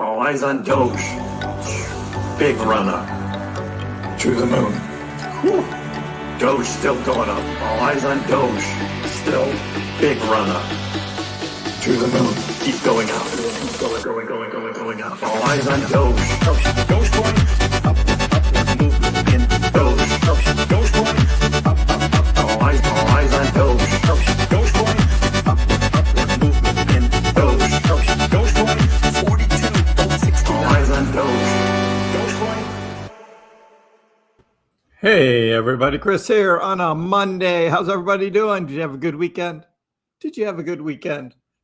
All eyes on Doge. Big run up to the moon. Whew. Doge still going up. All eyes on Doge. Still big run up to the moon. Keep going up. Going up. All eyes on Doge. Dogecoin. Up. Movement in Doge. Dogecoin. Up. All eyes on Doge. Dogecoin. Up. Movement in Doge. Dogecoin. 42.60. All eyes on Doge. Dogecoin. Hey everybody, Kriss here on a Monday. How's everybody doing? Did you have a good weekend?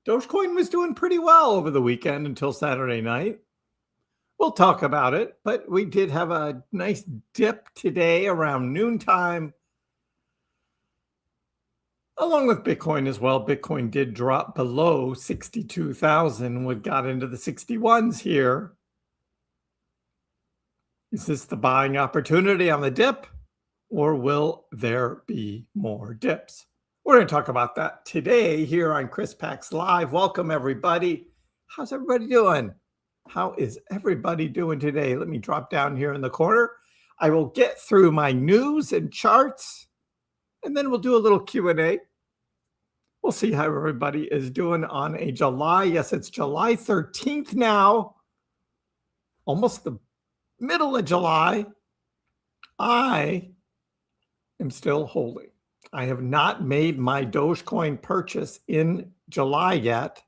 Dogecoin was doing pretty well over the weekend until Saturday night. We'll talk about it, but we did have a nice dip today around noontime, along with Bitcoin as well. Bitcoin did drop below 62,000. We got into the 61s here. Is this the buying opportunity on the dip, or will there be more dips? We're going to talk about that today here on Kriss Packs Live. Welcome, everybody. How's everybody doing? How is everybody doing today? Let me drop down here in the corner. I will get through my news and charts, and then we'll do a little Q&A. We'll see how everybody is doing on a July. Yes, it's July 13th now, almost the middle of July. I am still holding. I have not made my Dogecoin purchase in July yet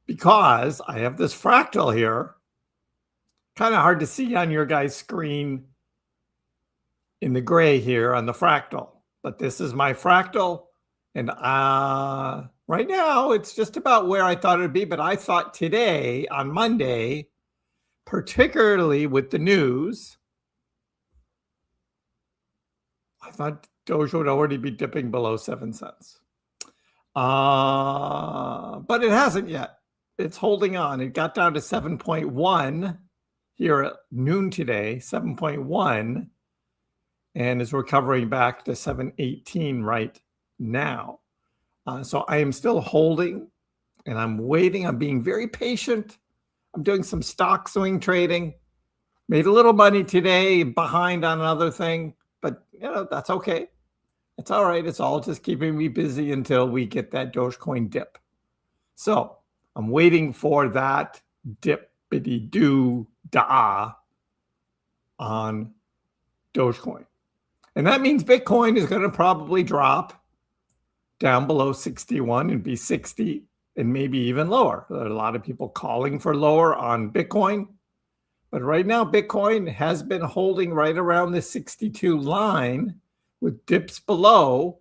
because I have this fractal here. Kind of hard to see on your guys' screen in the gray here on the fractal, but this is my fractal. And right now it's just about where I thought it would be, but I thought today on Monday, particularly with the news, I thought Doge would already be dipping below 7 cents. But it hasn't yet. It's holding on. It got down to 7.1 here at noon today, 7.1, and is recovering back to 7.18 right now. So I am still holding, and I'm waiting. I'm being very patient. I'm doing some stock swing trading. Made a little money today, behind on another thing, but that's okay. It's all right. It's all just keeping me busy until we get that Dogecoin dip. So I'm waiting for that dip-biddy-doo-dah on Dogecoin. And that means Bitcoin is going to probably drop down below 61 and be 60 and maybe even lower. There are a lot of people calling for lower on Bitcoin. But right now, Bitcoin has been holding right around the 62 line with dips below.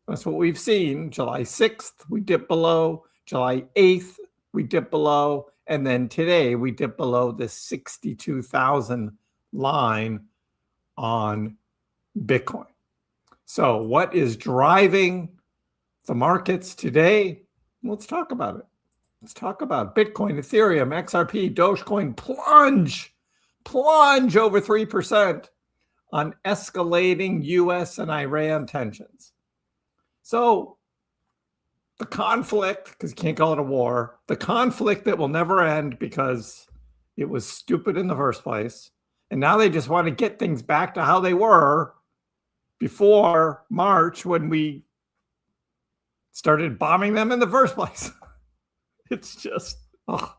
That's what we've seen. July 6th, we dip below. July 8th, we dip below. And then today, we dip below the 62,000 line on Bitcoin. So what is driving the markets today? Let's talk about it. Let's talk about Bitcoin, Ethereum, XRP, Dogecoin plunge over 3% on escalating US and Iran tensions. So the conflict, because you can't call it a war, the conflict that will never end because it was stupid in the first place. And now they just want to get things back to how they were before March when we started bombing them in the first place. It's just, but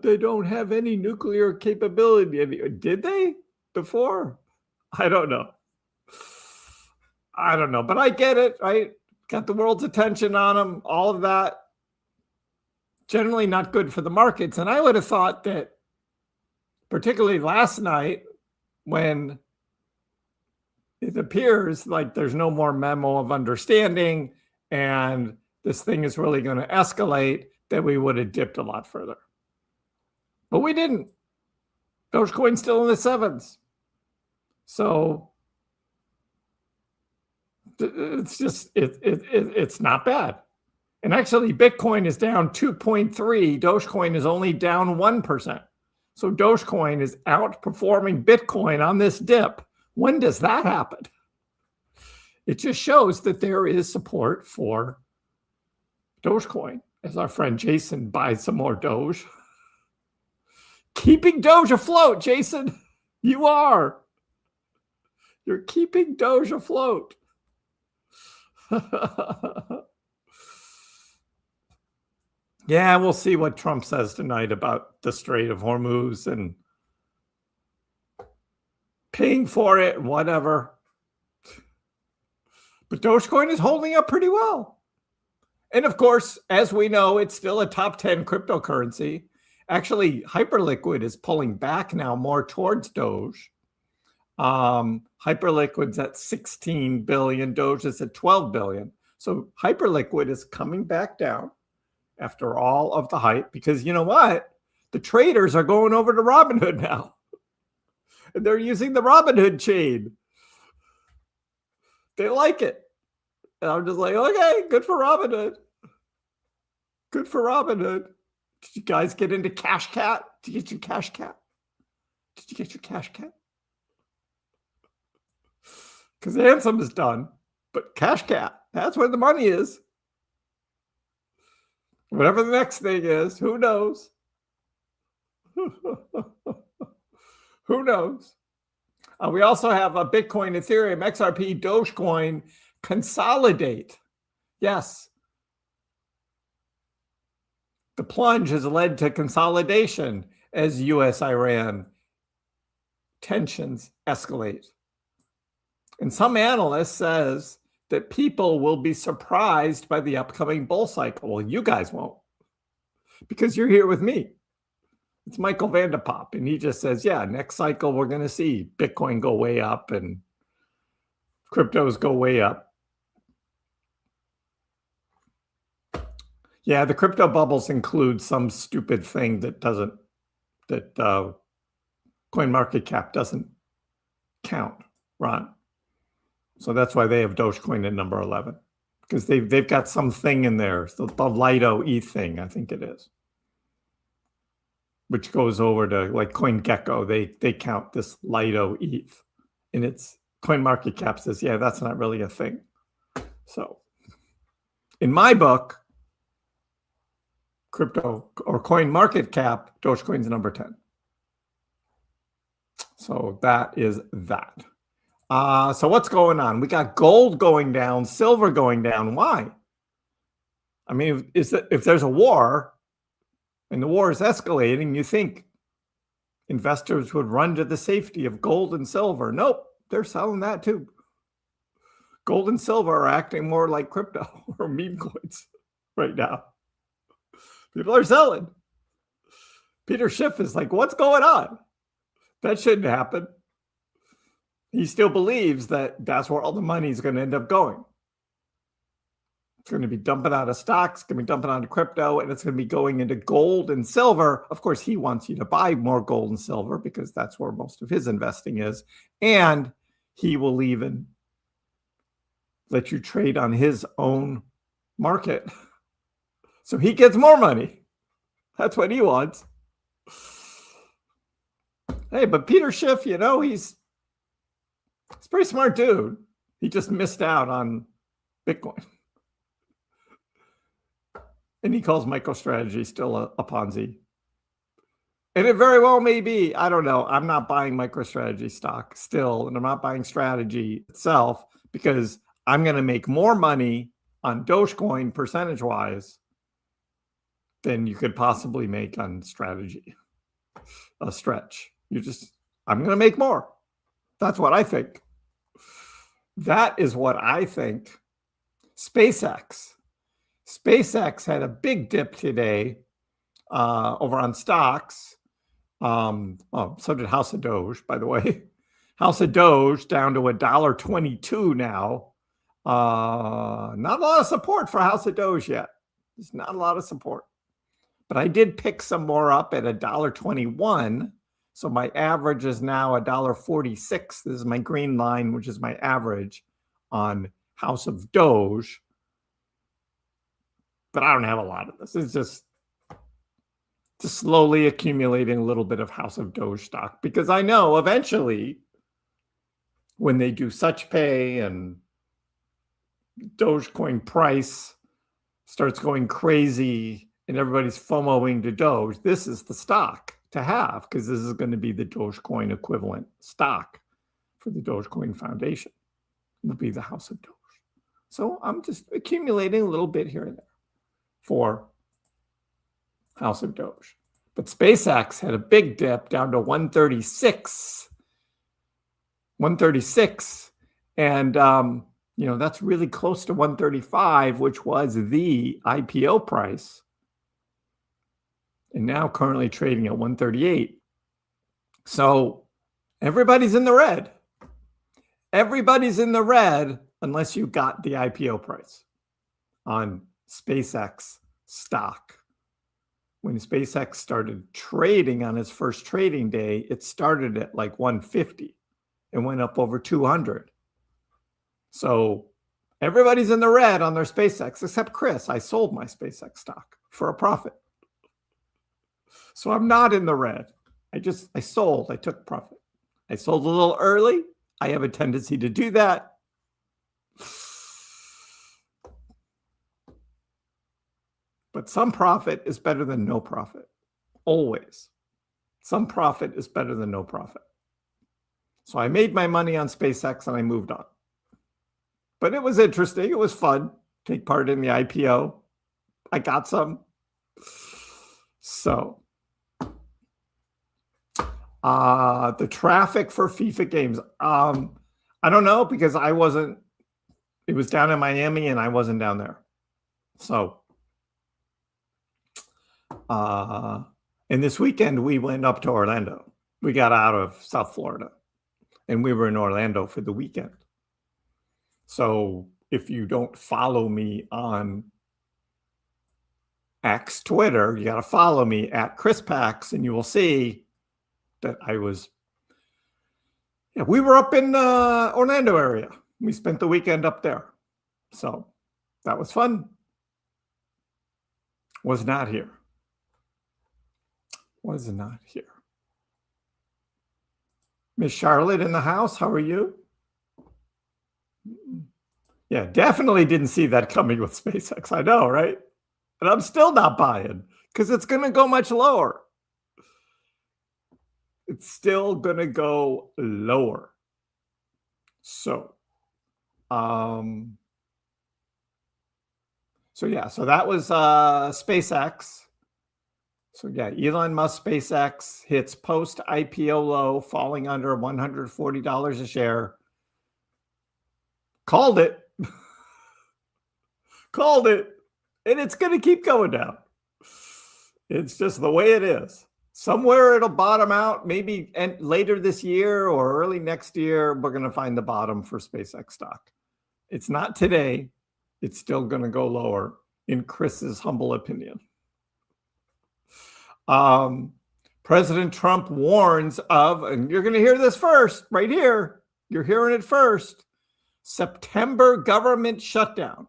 they don't have any nuclear capability. Did they before? I don't know. But I get it, right? Got the world's attention on them, all of that. Generally not good for the markets. And I would have thought that, particularly last night, when it appears like there's no more memo of understanding and this thing is really going to escalate, that we would have dipped a lot further. But we didn't. Dogecoin's still in the 7s. So it's just, it's not bad. And actually, Bitcoin is down 2.3. Dogecoin is only down 1%. So Dogecoin is outperforming Bitcoin on this dip. When does that happen? It just shows that there is support for Dogecoin as our friend Jason buys some more Doge. Keeping Doge afloat, Jason. You are. You're keeping Doge afloat. Yeah, we'll see what Trump says tonight about the Strait of Hormuz and paying for it, whatever. But Dogecoin is holding up pretty well. And of course, as we know, it's still a top 10 cryptocurrency. Actually, Hyperliquid is pulling back now more towards Doge. Hyperliquid's at 16 billion, Doge is at 12 billion. So Hyperliquid is coming back down after all of the hype, because you know what? The traders are going over to Robinhood now. And they're using the Robinhood chain. They like it. And I'm just like, okay, good for Robinhood. Good for Robinhood. Did you guys get into Cash Cat? Did you get your Cash Cat? Did you get your Cash Cat? Because Ansem is done. But Cash Cat, that's where the money is. Whatever the next thing is, who knows? Who knows? We also have a Bitcoin, Ethereum, XRP, Dogecoin consolidate. Yes. The plunge has led to consolidation as US-Iran tensions escalate. And some analysts says that people will be surprised by the upcoming bull cycle. Well, you guys won't, because you're here with me. It's Michael Vanderpop, and he just says, yeah, next cycle we're going to see Bitcoin go way up and cryptos go way up. Yeah, the crypto bubbles include some stupid thing that CoinMarketCap doesn't count, Ron. So that's why they have Dogecoin at number 11, because they've got something in there, the Lido ETH thing, I think it is, which goes over to like CoinGecko. They count this Lido ETH, and it's CoinMarketCap says, yeah, that's not really a thing. So in my book, crypto or CoinMarketCap, Dogecoin's number 10. So that is that. So what's going on? We got gold going down, silver going down. Why? I mean, if there's a war and the war is escalating, you think investors would run to the safety of gold and silver. Nope, they're selling that too. Gold and silver are acting more like crypto or meme coins right now. People are selling. Peter Schiff is like, what's going on? That shouldn't happen. He still believes that that's where all the money is going to end up going. It's going to be dumping out of stocks, going to be dumping out of crypto, and it's going to be going into gold and silver. Of course, he wants you to buy more gold and silver because that's where most of his investing is. And he will even let you trade on his own market. So he gets more money. That's what he wants. Hey, but Peter Schiff, you know, he's a pretty smart dude. He just missed out on Bitcoin. And he calls MicroStrategy still a Ponzi. And it very well may be. I don't know. I'm not buying MicroStrategy stock still, and I'm not buying strategy itself because I'm going to make more money on Dogecoin percentage-wise than you could possibly make on strategy. A stretch. I'm going to make more. That's what I think. That is what I think. SpaceX had a big dip today over on stocks. So did House of Doge, by the way. House of Doge down to $1.22 now. Not a lot of support for House of Doge yet. There's not a lot of support. But I did pick some more up at $1.21. So my average is now $1.46. This is my green line, which is my average on House of Doge. But I don't have a lot of this. It's just slowly accumulating a little bit of House of Doge stock, because I know eventually when they do such pay and Dogecoin price starts going crazy and everybody's FOMOing to Doge, this is the stock to have, because this is going to be the Dogecoin equivalent stock for the Dogecoin Foundation. It will be the House of Doge. So I'm just accumulating a little bit here and there for House of Doge. But SpaceX had a big dip down to 136. 136. And, that's really close to 135, which was the IPO price. And now currently trading at 138. So everybody's in the red. Everybody's in the red unless you got the IPO price on SpaceX stock. When SpaceX started trading on its first trading day, it started at like 150 and went up over 200. So everybody's in the red on their SpaceX, except Kriss. I sold my SpaceX stock for a profit. So I'm not in the red. I sold. I took profit. I sold a little early. I have a tendency to do that. But some profit is better than no profit. Always. Some profit is better than no profit. So I made my money on SpaceX and I moved on. But it was interesting. It was fun. Take part in the IPO. I got some. So the traffic for FIFA games. I don't know, because it was down in Miami and I wasn't down there. So and this weekend we went up to Orlando. We got out of South Florida and we were in Orlando for the weekend. So if you don't follow me on X Twitter, you got to follow me at ChrissPax, and you will see that we were up in Orlando area. We spent the weekend up there. So that was fun. Was not here. Was not here. Miss Charlotte in the house, how are you? Yeah, definitely didn't see that coming with SpaceX. I know, right? And I'm still not buying because it's going to go much lower. It's still going to go lower. So that was SpaceX. So yeah, Elon Musk SpaceX hits post IPO low, falling under $140 a share. Called it. Called it. And it's going to keep going down. It's just the way it is. Somewhere it'll bottom out, maybe later this year or early next year, we're going to find the bottom for SpaceX stock. It's not today. It's still going to go lower, in Kriss's humble opinion. President Trump warns of, and you're going to hear this first, right here. You're hearing it first. September government shutdown.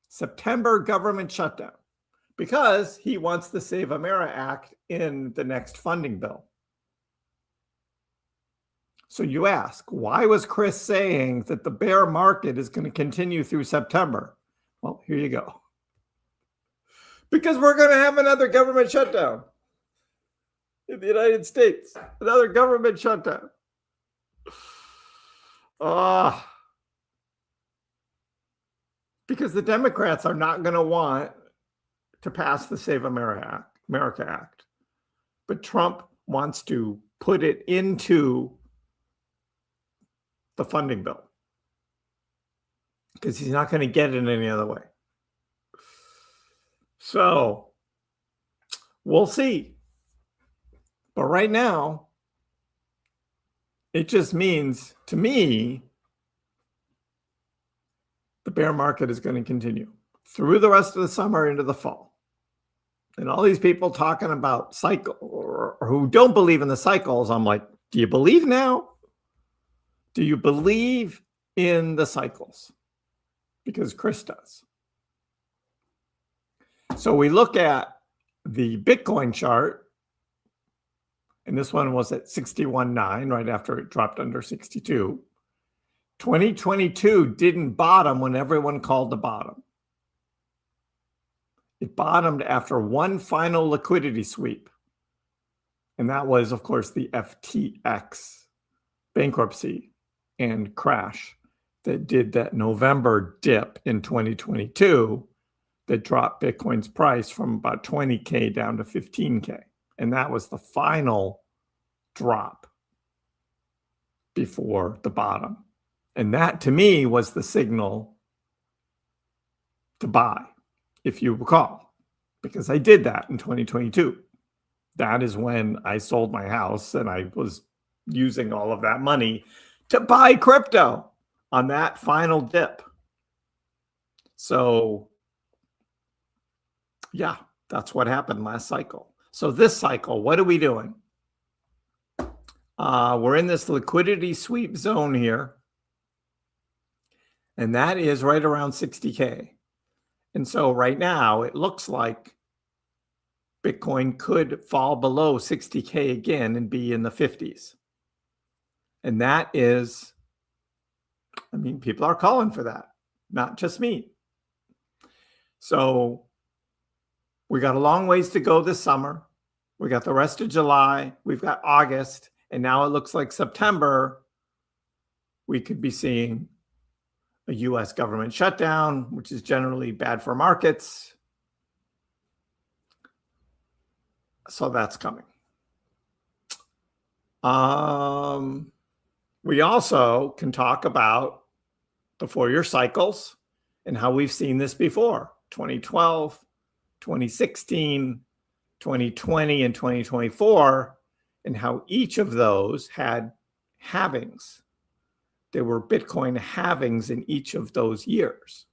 September government shutdown. Because he wants the Save America Act in the next funding bill. So you ask, why was Kriss saying that the bear market is going to continue through September? Well, here you go. Because we're going to have another government shutdown in the United States. Another government shutdown. Because the Democrats are not going to want to pass the Save America Act. But Trump wants to put it into the funding bill. Because he's not going to get it any other way. So, we'll see. But right now, it just means, to me, the bear market is going to continue through the rest of the summer into the fall. And all these people talking about cycle or who don't believe in the cycles, I'm like, do you believe now? Do you believe in the cycles? Because Kriss does. So we look at the Bitcoin chart, and this one was at 61.9 right after it dropped under 62. 2022 didn't bottom when everyone called the bottom. It bottomed after one final liquidity sweep. And that was, of course, the FTX bankruptcy and crash that did that November dip in 2022 that dropped Bitcoin's price from about 20K down to 15K. And that was the final drop before the bottom. And that, to me, was the signal to buy, if you recall, because I did that in 2022. That is when I sold my house and I was using all of that money to buy crypto on that final dip. So, yeah, that's what happened last cycle. So this cycle, what are we doing? We're in this liquidity sweep zone here. And that is right around 60K. And so right now, it looks like Bitcoin could fall below 60K again and be in the 50s. And that is, I mean, people are calling for that, not just me. So we got a long ways to go this summer. We got the rest of July. We've got August. And now it looks like September, we could be seeing a US government shutdown, which is generally bad for markets. So that's coming. We also can talk about the 4-year cycles and how we've seen this before. 2012, 2016, 2020, and 2024, and how each of those had halvings. There were Bitcoin halvings in each of those years.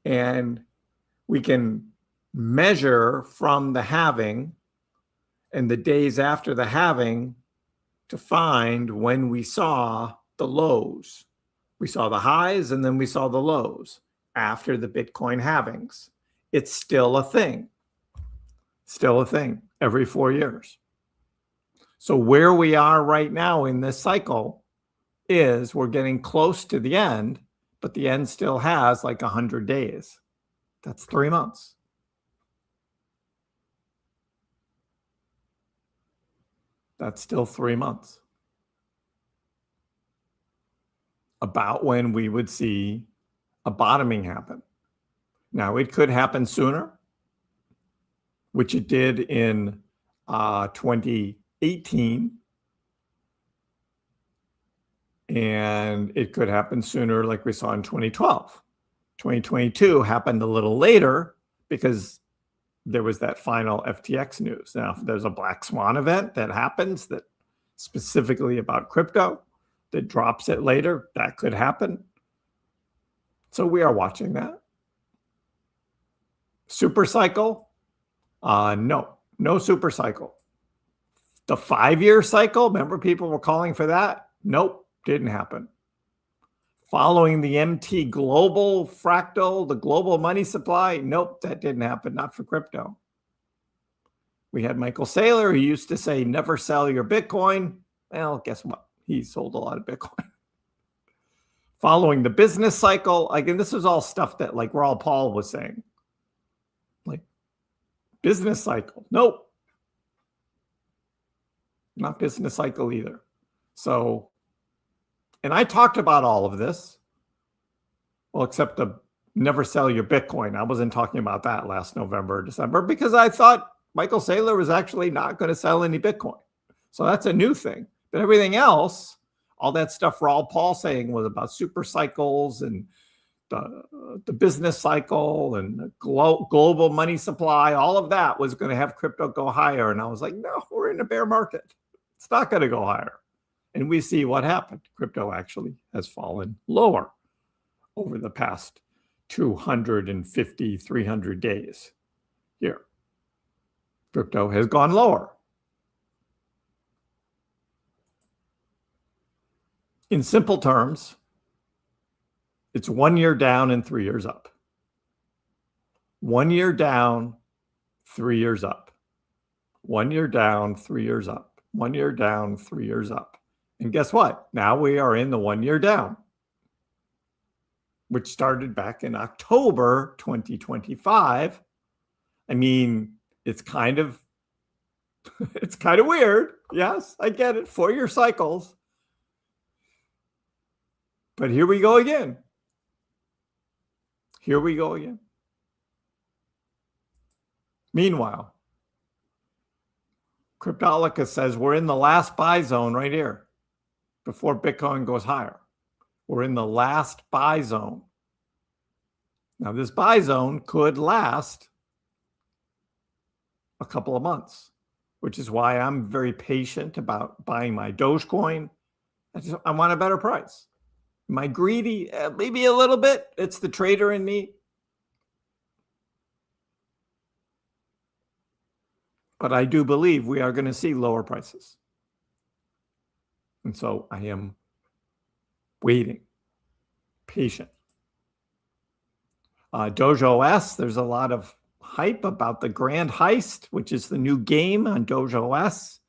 And we can measure from the halving and the days after the halving to find when we saw the lows. We saw the highs and then we saw the lows after the Bitcoin halvings. It's still a thing. Still a thing every 4 years. So where we are right now in this cycle is we're getting close to the end, but the end still has like 100 days. That's 3 months. That's still 3 months. About when we would see a bottoming happen. Now, it could happen sooner, which it did in 2018. And it could happen sooner like we saw in 2012. 2022 happened a little later because there was that final FTX news. Now, if there's a black swan event that happens that specifically about crypto that drops it later, that could happen. So we are watching that. Super cycle? No super cycle. The 5-year cycle, remember people were calling for that? Nope, didn't happen. Following the MT global fractal, the global money supply, nope, that didn't happen, not for crypto. We had Michael Saylor, who used to say, never sell your Bitcoin. Well, guess what? He sold a lot of Bitcoin. Following the business cycle, again, this is all stuff that like Raul Paul was saying. Like business cycle, nope. Not business cycle either. So, and I talked about all of this. Well, except the never sell your Bitcoin. I wasn't talking about that last November or December because I thought Michael Saylor was actually not going to sell any Bitcoin. So that's a new thing. But everything else, all that stuff Raul Paul saying was about super cycles and the business cycle and the global money supply, all of that was going to have crypto go higher. And I was like, no, we're in a bear market. It's not going to go higher. And we see what happened. Crypto actually has fallen lower over the past 250, 300 days here. Crypto has gone lower. In simple terms, it's 1 year down and 3 years up. 1 year down, 3 years up. 1 year down, 3 years up. 1 year down, 3 years up. And guess what? Now we are in the 1 year down. which started back in October 2025. I mean, it's kind of weird. Yes, I get it. 4-year cycles. But here we go again. Here we go again. Meanwhile, Cryptolica says we're in the last buy zone right here before Bitcoin goes higher. We're in the last buy zone. Now, this buy zone could last a couple of months, which is why I'm very patient about buying my Dogecoin. I want a better price. Am I greedy? Maybe a little bit. It's the trader in me. But I do believe we are going to see lower prices. And so I am waiting, patient. Doge OS, there's a lot of hype about the Grand Heist, which is the new game on Doge OS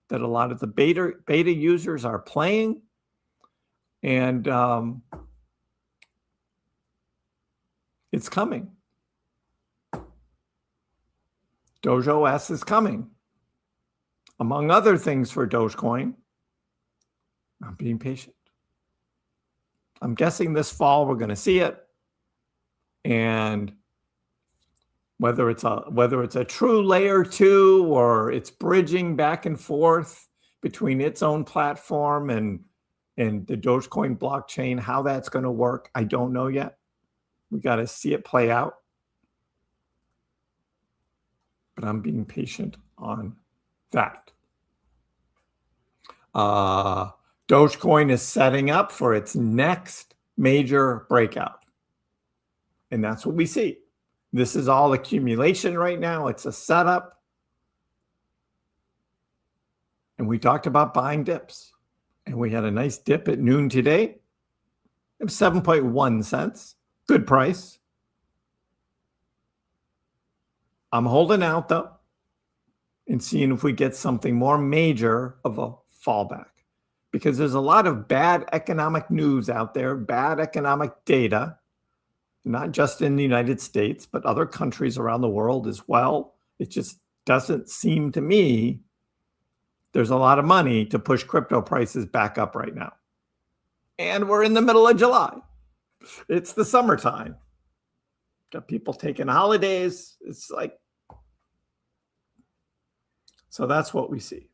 that a lot of the beta users are playing. And it's coming. Doge OS is coming. Among other things for Dogecoin, I'm being patient. I'm guessing this fall we're going to see it. And whether it's a true layer 2 or it's bridging back and forth between its own platform and the Dogecoin blockchain, how that's going to work, I don't know yet. We got to see it play out. But I'm being patient on that. Dogecoin is setting up for its next major breakout. And that's what we see. This is all accumulation right now. It's a setup. And we talked about buying dips. And we had a nice dip at noon today. It was 7.1 cents. Good price. I'm holding out, though, and seeing if we get something more major of a fallback. Because there's a lot of bad economic news out there, bad economic data, not just in the United States, but other countries around the world as well. It just doesn't seem to me there's a lot of money to push crypto prices back up right now. And we're in the middle of July. It's the summertime. Got people taking holidays. It's like, so that's what we see.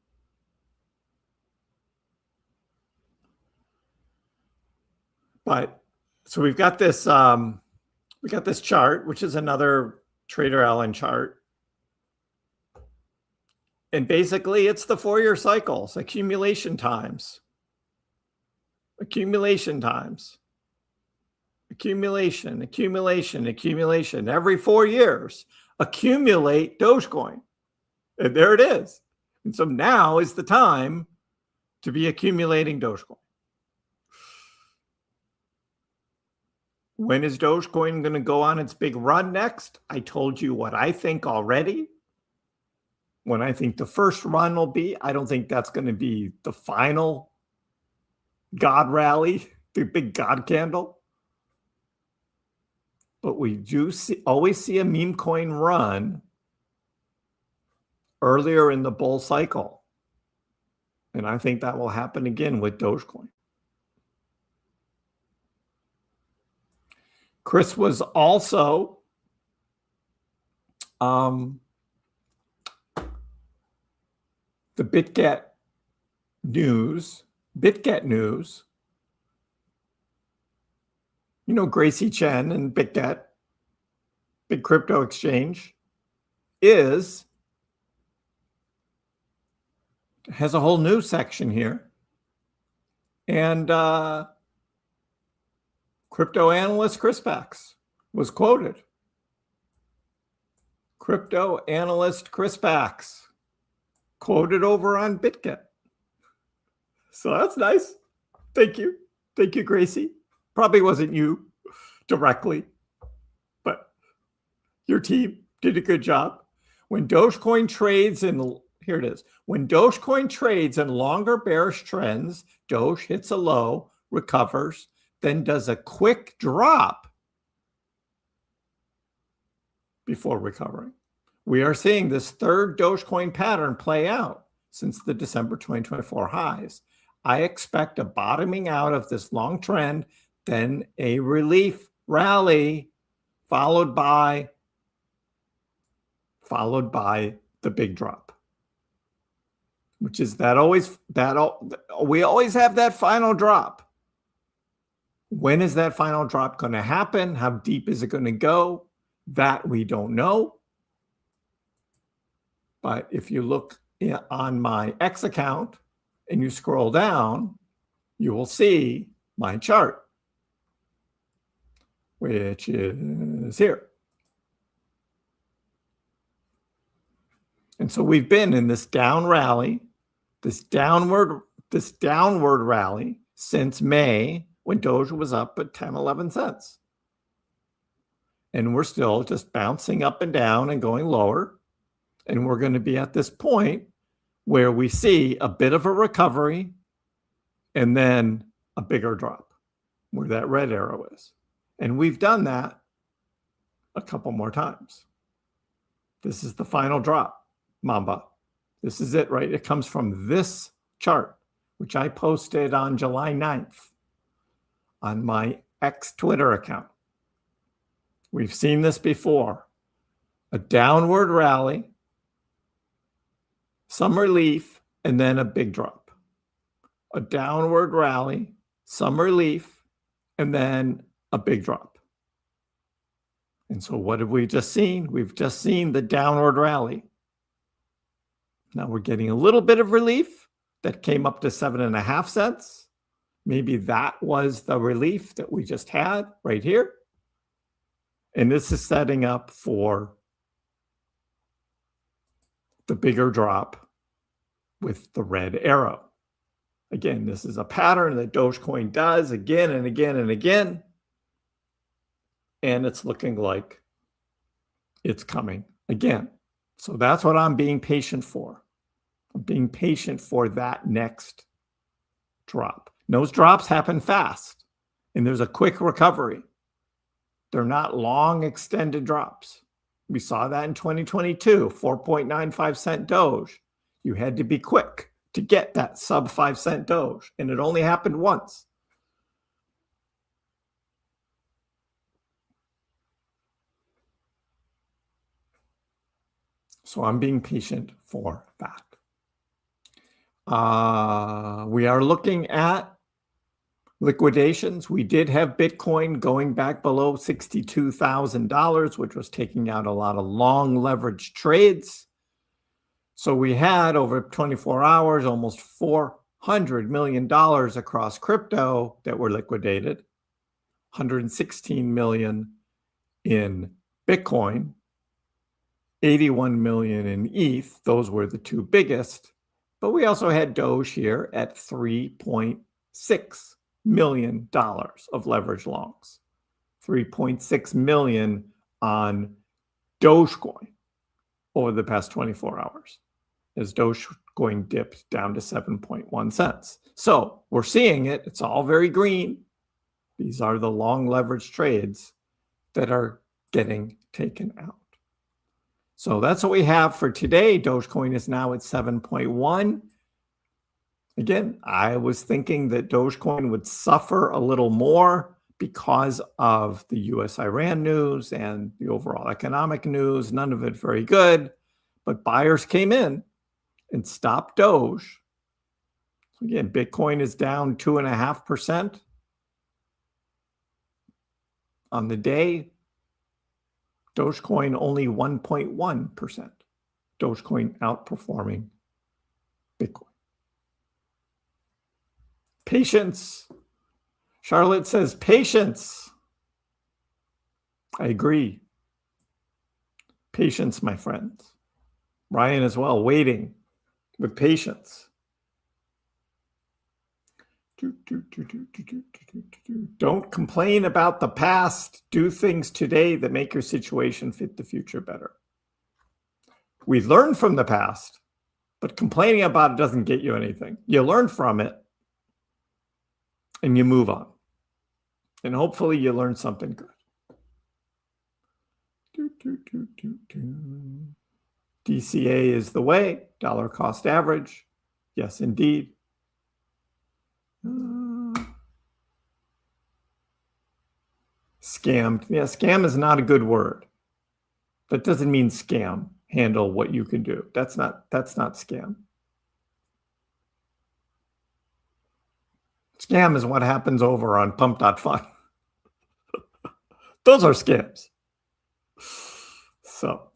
But so we've got this chart, which is another Trader Allen chart. And basically it's the 4-year cycles, accumulation times. Accumulation times. Accumulation, accumulation, accumulation. Every 4 years, accumulate Dogecoin. And there it is. And so now is the time to be accumulating Dogecoin. When is Dogecoin going to go on its big run next? I told you what I think already. When I think the first run will be, I don't think that's going to be the final God rally, the big God candle. But we do always see a meme coin run earlier in the bull cycle. And I think that will happen again with Dogecoin. Kriss was also the BitGet news. You know, Gracie Chen and BitGet, big crypto exchange, has a whole new section here. And crypto analyst Kriss was quoted. Crypto analyst Kriss quoted over on BitGet. So that's nice. Thank you. Thank you, Gracie. Probably wasn't you directly, but your team did a good job. When Dogecoin trades in, here it is. When Dogecoin trades in longer bearish trends, Doge hits a low, recovers, then does a quick drop before recovering. We are seeing this third Dogecoin pattern play out since the December 2024 highs. I expect a bottoming out of this long trend, then a relief rally, followed by the big drop, which is we always have that final drop. When is that final drop going to happen? How deep is it going to go? That we don't know. But if you look on my X account and you scroll down, you will see my chart, which is here. And so we've been in this down rally, this downward rally since May, when Doge was up at 10, 11 cents. And we're still just bouncing up and down and going lower. And we're going to be at this point where we see a bit of a recovery and then a bigger drop where that red arrow is. And we've done that a couple more times. This is the final drop, Mamba. This is it, right? It comes from this chart, which I posted on July 9th on my X Twitter account. We've seen this before. A downward rally, some relief, and then a big drop. A downward rally, some relief, and then a big drop. And so what have we just seen? We've just seen the downward rally. Now we're getting a little bit of relief that came up to 7.5 cents. Maybe that was the relief that we just had right here. And this is setting up for the bigger drop with the red arrow. Again, this is a pattern that Dogecoin does again and again and again. And it's looking like it's coming again. So that's what I'm being patient for. I'm being patient for that next drop. Those drops happen fast, and there's a quick recovery. They're not long extended drops. We saw that in 2022, 4.95 cent Doge. You had to be quick to get that sub 5 cent Doge, and it only happened once. So I'm being patient for that. We are looking at liquidations. We did have Bitcoin going back below $62,000, which was taking out a lot of long leverage trades. So we had over 24 hours, almost $400 million across crypto that were liquidated, 116 million in Bitcoin, 81 million in ETH. Those were the two biggest. But we also had Doge here at $3.6 million of leverage longs, 3.6 million on Dogecoin over the past 24 hours as Dogecoin dipped down to 7.1 cents. So we're seeing it. It's all very green. These are the long leverage trades that are getting taken out. So that's what we have for today. Dogecoin is now at 7.1. Again, I was thinking that Dogecoin would suffer a little more because of the US-Iran news and the overall economic news. None of it very good, but buyers came in and stopped Doge. Again, Bitcoin is down 2.5% on the day. Dogecoin only 1.1%. Dogecoin outperforming Bitcoin. Patience. Charlotte says patience. I agree. Patience, my friends. Ryan as well, waiting with patience. Don't complain about the past. Do things today that make your situation fit the future better. We learn from the past, but complaining about it doesn't get you anything. You learn from it and you move on. And hopefully you learned something good. DCA is the way, dollar cost average. Yes, indeed. Scammed. Yeah, scam is not a good word. That doesn't mean scam. Handle what you can do. That's not scam. Scam is what happens over on pump.fun. Those are scams. So,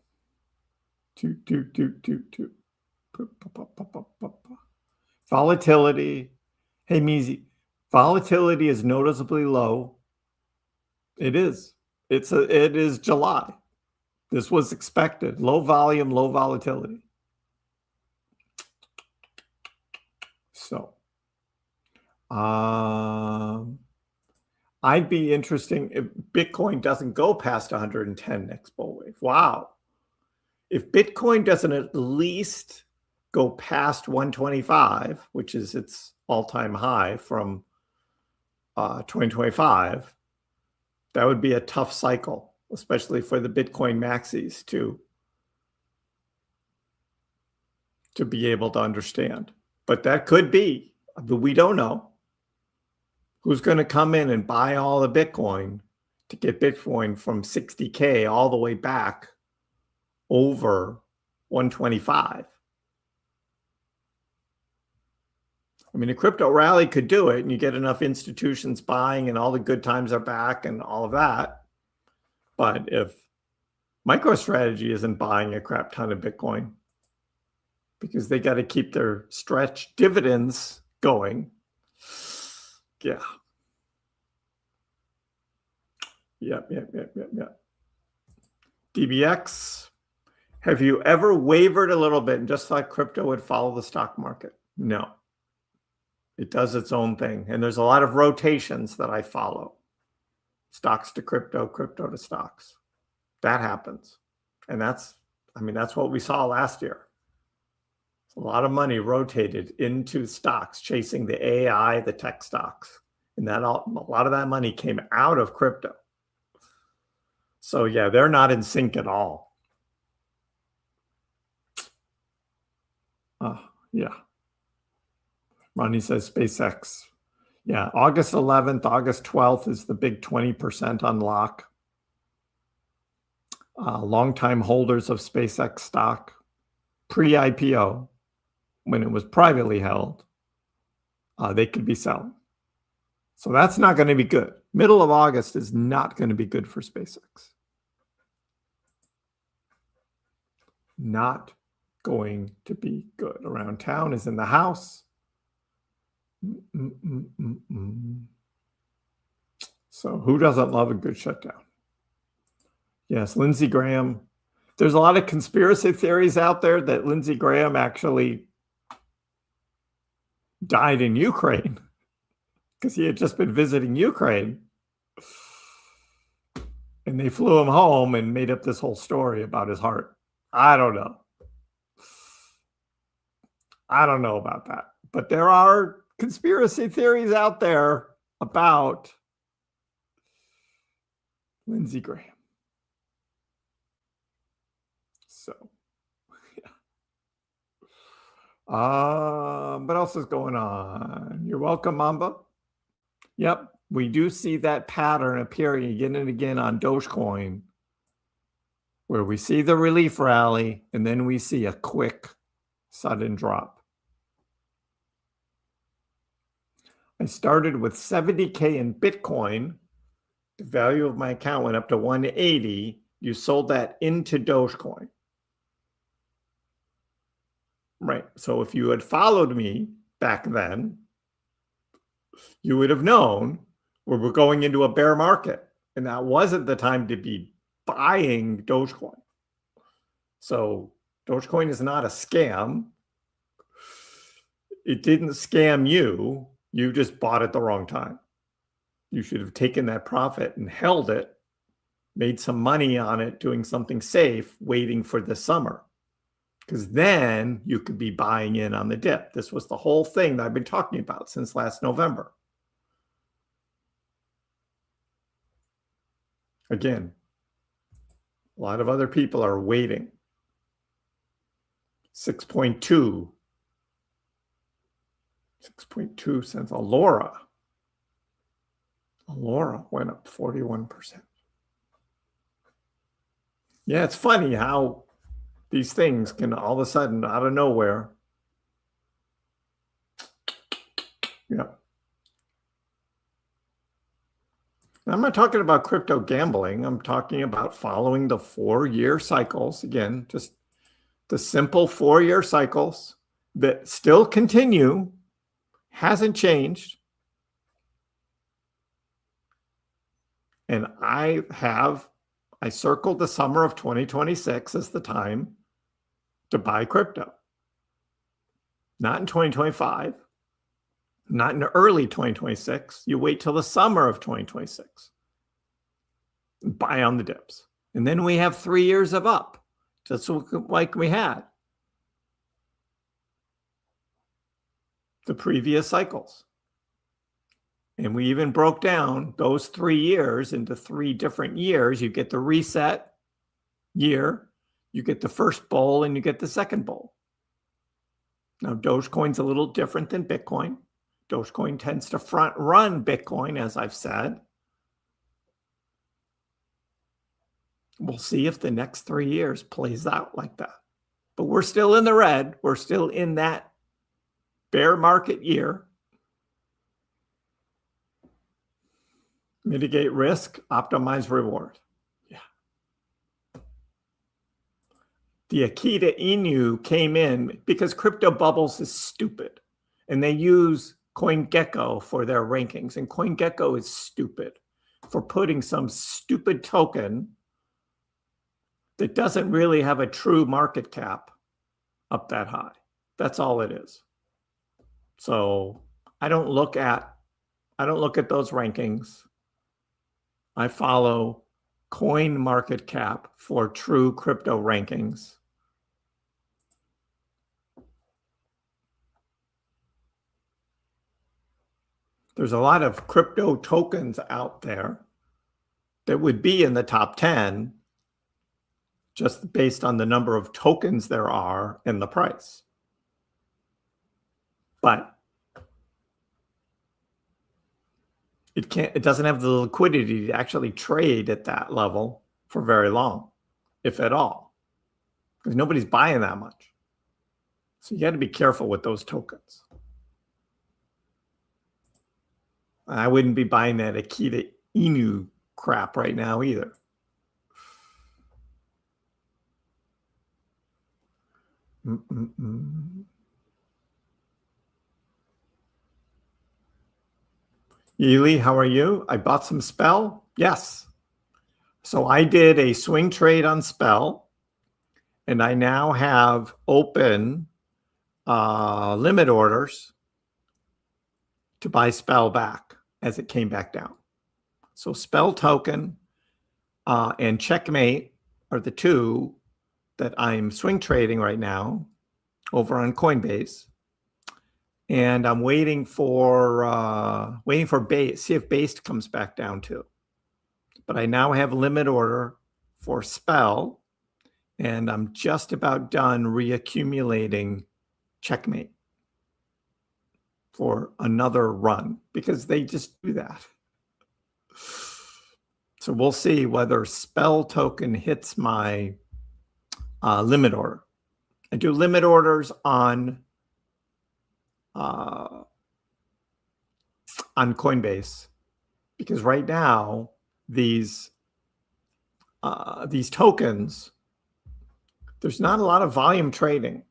volatility. Hey, Meezy, volatility is noticeably low. It is. It is July. This was expected. Low volume, low volatility. So, I'd be interesting if Bitcoin doesn't go past 110 next bull wave. Wow. If Bitcoin doesn't at least go past 125, which is its all-time high from 2025, that would be a tough cycle, especially for the Bitcoin maxis to be able to understand. But that could be, but we don't know. Who's going to come in and buy all the Bitcoin to get Bitcoin from 60K all the way back over 125? I mean, a crypto rally could do it, and you get enough institutions buying and all the good times are back and all of that. But if MicroStrategy isn't buying a crap ton of Bitcoin because they got to keep their stretch dividends going, yeah. Yep. DBX. Have you ever wavered a little bit and just thought crypto would follow the stock market? No. It does its own thing. And there's a lot of rotations that I follow. Stocks to crypto, crypto to stocks. That happens. And that's what we saw last year. A lot of money rotated into stocks, chasing the AI, the tech stocks. And a lot of that money came out of crypto. So yeah, they're not in sync at all. Yeah. Ronnie says SpaceX. Yeah, August 11th, August 12th is the big 20% unlock. Longtime holders of SpaceX stock, pre-IPO, when it was privately held, they could be selling. So that's not going to be good. Middle of August is not going to be good for SpaceX. Not going to be good. Around Town is in the house. So who doesn't love a good shutdown? Yes, Lindsey Graham. There's a lot of conspiracy theories out there that Lindsey Graham actually died in Ukraine because he had just been visiting Ukraine. And they flew him home and made up this whole story about his heart. I don't know. I don't know about that. But there are conspiracy theories out there about Lindsey Graham. So, yeah. What else is going on? You're welcome, Mamba. Yep, we do see that pattern appearing again and again on Dogecoin, where we see the relief rally and then we see a quick, sudden drop. I started with 70K in Bitcoin. The value of my account went up to 180. You sold that into Dogecoin. Right. So if you had followed me back then, you would have known we were going into a bear market. And that wasn't the time to be buying Dogecoin. So Dogecoin is not a scam. It didn't scam you. You just bought it the wrong time. You should have taken that profit and held it, made some money on it, doing something safe, waiting for the summer. Because then you could be buying in on the dip. This was the whole thing that I've been talking about since last November. Again, a lot of other people are waiting. 6.2. 6.2 cents. Allura went up 41%. Yeah, it's funny how these things can all of a sudden, out of nowhere. Yeah. I'm not talking about crypto gambling. I'm talking about following the 4-year cycles. Again, just the simple 4-year cycles that still continue, hasn't changed. And I circled the summer of 2026 as the time to buy crypto. Not in 2025, not in early 2026. You wait till the summer of 2026. Buy on the dips. And then we have 3 years of up, just like we had the previous cycles. And we even broke down those 3 years into 3 different years. You get the reset year, you get the first bull, and you get the second bull. Now, Dogecoin's a little different than Bitcoin. Dogecoin tends to front run Bitcoin, as I've said. We'll see if the next 3 years plays out like that. But we're still in the red. We're still in that bear market year. Mitigate risk, optimize reward. Yeah. The Akita Inu came in because Crypto Bubbles is stupid. And they use CoinGecko for their rankings. And CoinGecko is stupid for putting some stupid token that doesn't really have a true market cap up that high. That's all it is. So I don't look at those rankings. I follow coin market cap for true crypto rankings. There's a lot of crypto tokens out there that would be in the top 10 just based on the number of tokens there are and the price. But it doesn't have the liquidity to actually trade at that level for very long, if at all, because nobody's buying that much. So you got to be careful with those tokens. I wouldn't be buying that Akita Inu crap right now either. Yili, how are you? I bought some Spell. Yes. So I did a swing trade on Spell, and I now have open limit orders to buy Spell back as it came back down. So Spell token and Checkmate are the two that I'm swing trading right now over on Coinbase. And I'm waiting for base, see if base comes back down too. But I now have limit order for Spell, and I'm just about done reaccumulating Checkmate for another run because they just do that. So we'll see whether Spell token hits my limit order. I do limit orders on Coinbase because right now these tokens, there's not a lot of volume trading,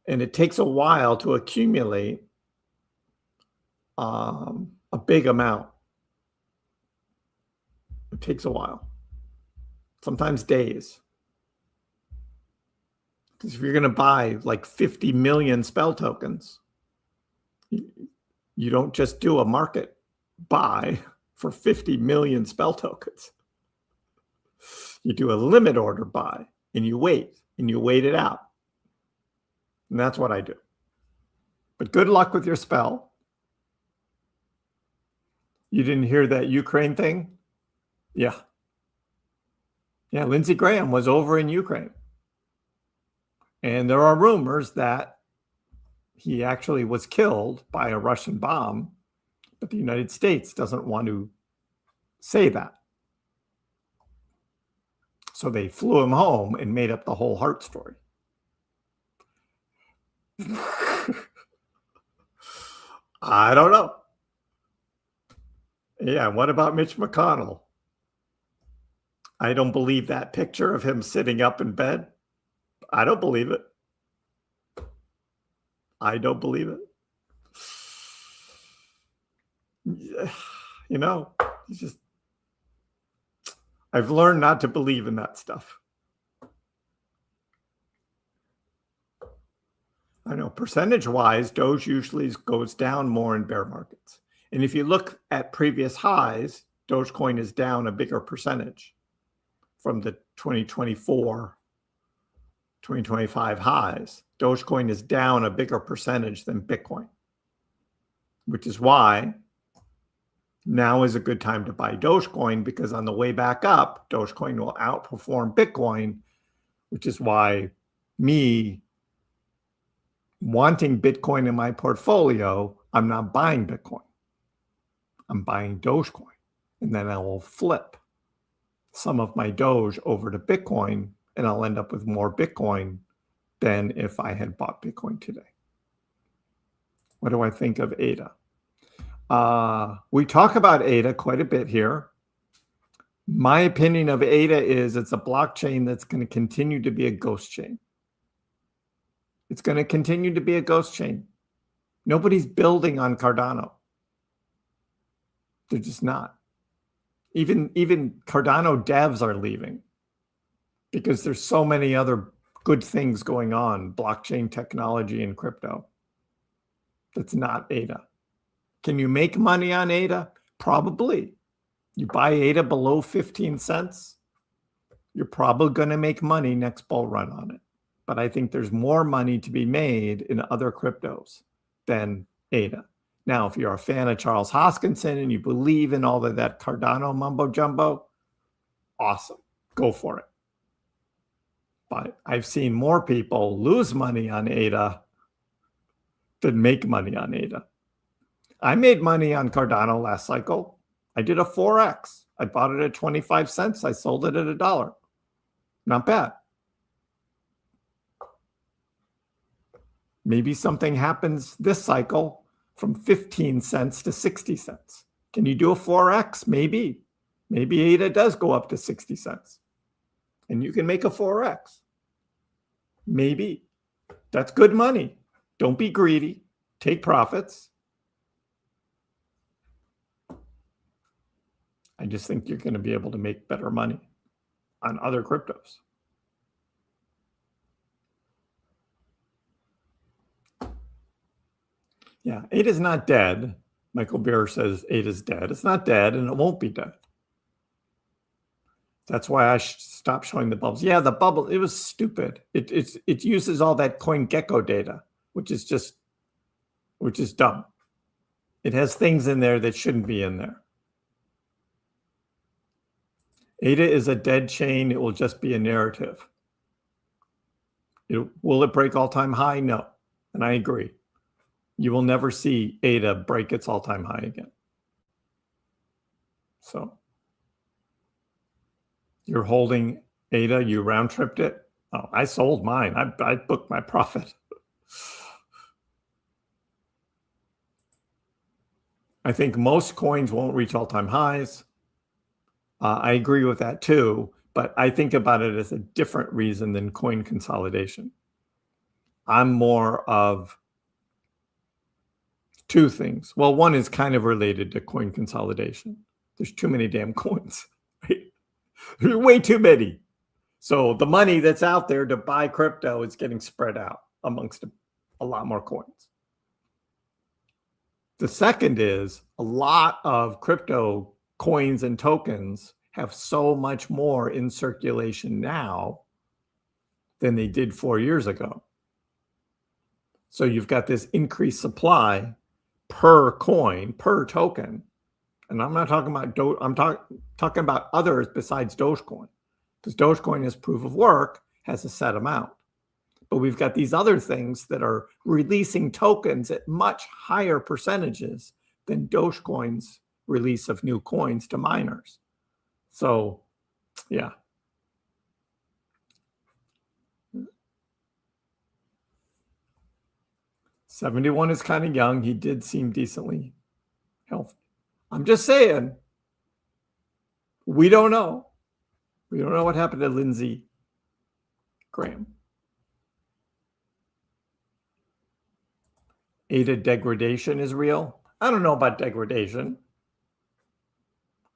and it takes a while to accumulate a big amount. It takes a while, sometimes days. Because if you're going to buy like 50 million Spell tokens, you don't just do a market buy for 50 million Spell tokens. You do a limit order buy, and you wait it out. And that's what I do. But good luck with your Spell. You didn't hear that Ukraine thing? Yeah, Yeah, Lindsey Graham was over in Ukraine. And there are rumors that he actually was killed by a Russian bomb, but the United States doesn't want to say that. So they flew him home and made up the whole heart story. I don't know. Yeah, what about Mitch McConnell? I don't believe that picture of him sitting up in bed. I don't believe it. I don't believe it. You know, it's just, I've learned not to believe in that stuff. I know percentage-wise, Doge usually goes down more in bear markets. And if you look at previous highs, Dogecoin is down a bigger percentage from the 2024, 2025 highs. Dogecoin is down a bigger percentage than Bitcoin, which is why now is a good time to buy Dogecoin, because on the way back up, Dogecoin will outperform Bitcoin, which is why me wanting Bitcoin in my portfolio, I'm not buying Bitcoin. I'm buying Dogecoin, and then I will flip some of my Doge over to Bitcoin, and I'll end up with more Bitcoin than if I had bought Bitcoin today. What do I think of ADA? We talk about ADA quite a bit here. My opinion of ADA is it's a blockchain that's going to continue to be a ghost chain. It's going to continue to be a ghost chain. Nobody's building on Cardano. They're just not. Even Cardano devs are leaving because there's so many other good things going on, blockchain technology and crypto. That's not ADA. Can you make money on ADA? Probably. You buy ADA below 15 cents, you're probably going to make money next bull run on it. But I think there's more money to be made in other cryptos than ADA. Now, if you're a fan of Charles Hoskinson and you believe in all of that Cardano mumbo jumbo, awesome. Go for it. But I've seen more people lose money on ADA than make money on ADA. I made money on Cardano last cycle. I did a 4X. I bought it at 25 cents. I sold it at $1. Not bad. Maybe something happens this cycle from 15 cents to 60 cents. Can you do a 4X? Maybe. Maybe ADA does go up to 60 cents. And you can make a 4X. Maybe. That's good money. Don't be greedy. Take profits. I just think you're going to be able to make better money on other cryptos. Yeah, ADA is not dead. Michael Beer says ADA is dead. It's not dead, and it won't be dead. That's why I stopped showing the bubbles. Yeah, the bubble, it was stupid. It uses all that CoinGecko data, which is dumb. It has things in there that shouldn't be in there. ADA is a dead chain. It will just be a narrative. Will it break all-time high? No. And I agree. You will never see ADA break its all-time high again. So you're holding ADA, you round-tripped it. Oh, I sold mine. I booked my profit. I think most coins won't reach all-time highs. I agree with that too, but I think about it as a different reason than coin consolidation. I'm more of two things. Well, one is kind of related to coin consolidation. There's too many damn coins. Right? There's way too many. So the money that's out there to buy crypto is getting spread out amongst a lot more coins. The second is a lot of crypto coins and tokens have so much more in circulation now than they did 4 years ago. So you've got this increased supply per coin, per token. And I'm not talking about I'm talking about others besides Dogecoin. because Dogecoin is proof of work, has a set amount. But we've got these other things that are releasing tokens at much higher percentages than Dogecoin's release of new coins to miners. So, yeah. $71 is kind of young. He did seem decently healthy. I'm just saying, we don't know. We don't know what happened to Lindsey Graham. ADA degradation is real. I don't know about degradation.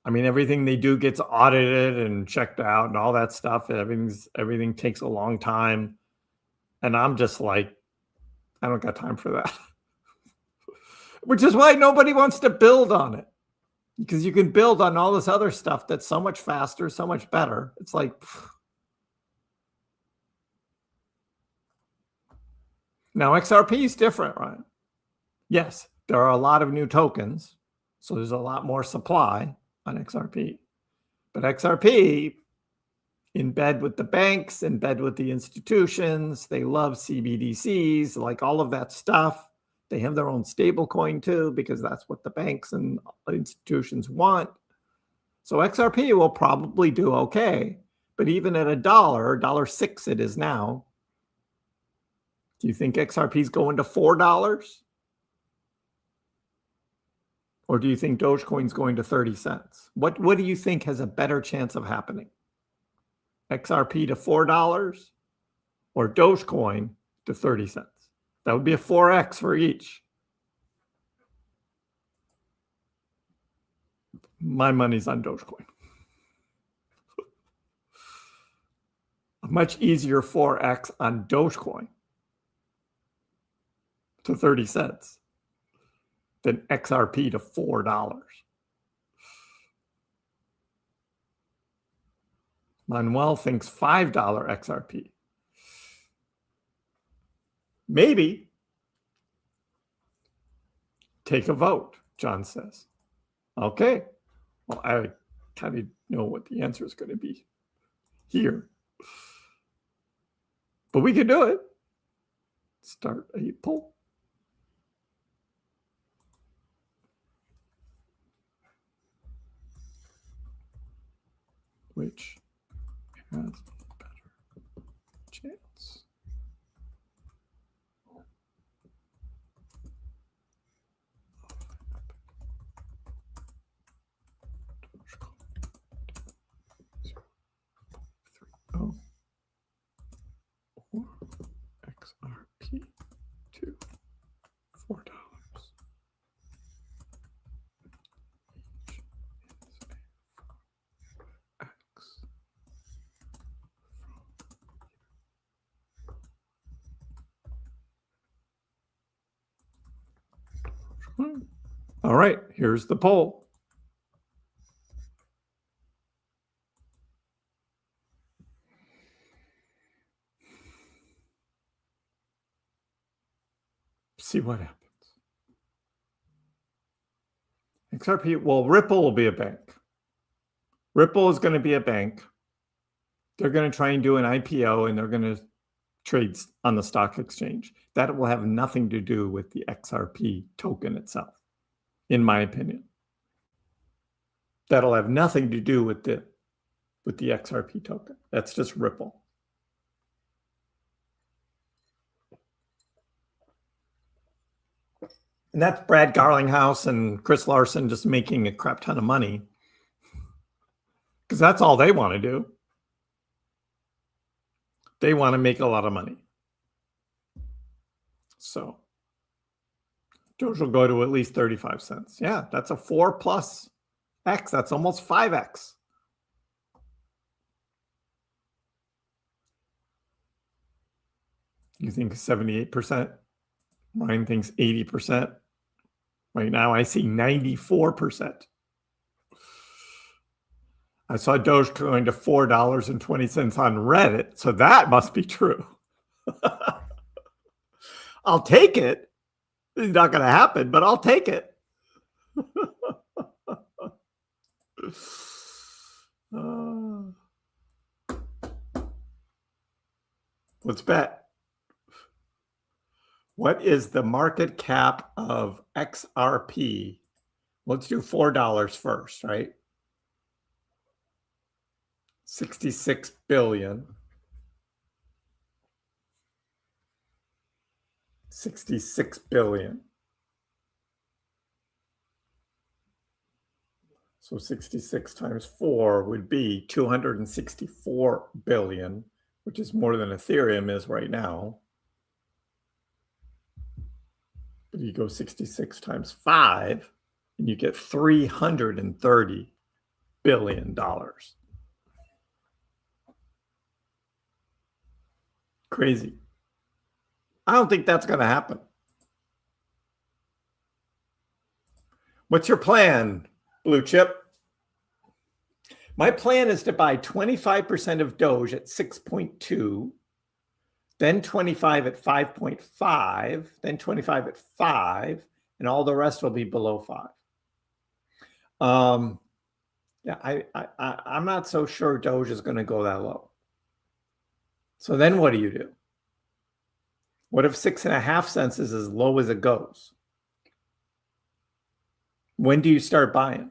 I mean, everything they do gets audited and checked out and all that stuff. Everything takes a long time. And I'm just like, I don't got time for that. Which is why nobody wants to build on it. Because you can build on all this other stuff that's so much faster, so much better. It's like, pfft. Now XRP is different, right? Yes, there are a lot of new tokens. So there's a lot more supply on XRP. But XRP, in bed with the banks, in bed with the institutions, they love CBDCs, like all of that stuff. They have their own stable coin too, because that's what the banks and institutions want. So XRP will probably do okay. But even at $1.06 it is now, do you think XRP is going to $4? Or do you think Dogecoin's going to 30 cents? What do you think has a better chance of happening? XRP to $4 or Dogecoin to 30 cents? That would be a 4x for each. My money's on Dogecoin. A much easier 4x on Dogecoin to 30 cents than XRP to $4. Manuel thinks $5 XRP. Maybe. Take a vote, John says. Okay. Well, I kind of know what the answer is going to be here. But we can do it. Start a poll. Which has a better chance? Oh, or XRP to $4. All right, here's the poll. See what happens. XRP, well, Ripple will be a bank. Ripple is going to be a bank. They're going to try and do an IPO and they're going to trade on the stock exchange. That will have nothing to do with the XRP token itself, in my opinion. That'll have nothing to do with the XRP token. That's just Ripple. And that's Brad Garlinghouse and Chris Larson just making a crap ton of money. Because that's all they want to do. They want to make a lot of money. So Doge will go to at least 35 cents. Yeah, that's a 4 plus X. That's almost 5X. You think 78%? Ryan thinks 80%. Right now I see 94%. I saw Doge going to $4.20 on Reddit, so that must be true. I'll take it. It's not going to happen, but I'll take it. Let's bet. What is the market cap of XRP? Let's do $4 first, right? 66 billion. 66 billion. So 66 times 4 would be 264 billion, which is more than Ethereum is right now. But you go 66 times 5, and you get $330 billion. Crazy. I don't think that's going to happen. What's your plan, Blue Chip? My plan is to buy 25% of Doge at 6.2, then 25 at 5.5, then 25 at 5, and all the rest will be below 5. Yeah, I'm not so sure Doge is going to go that low. So then what do? What if 6.5 cents is as low as it goes? When do you start buying?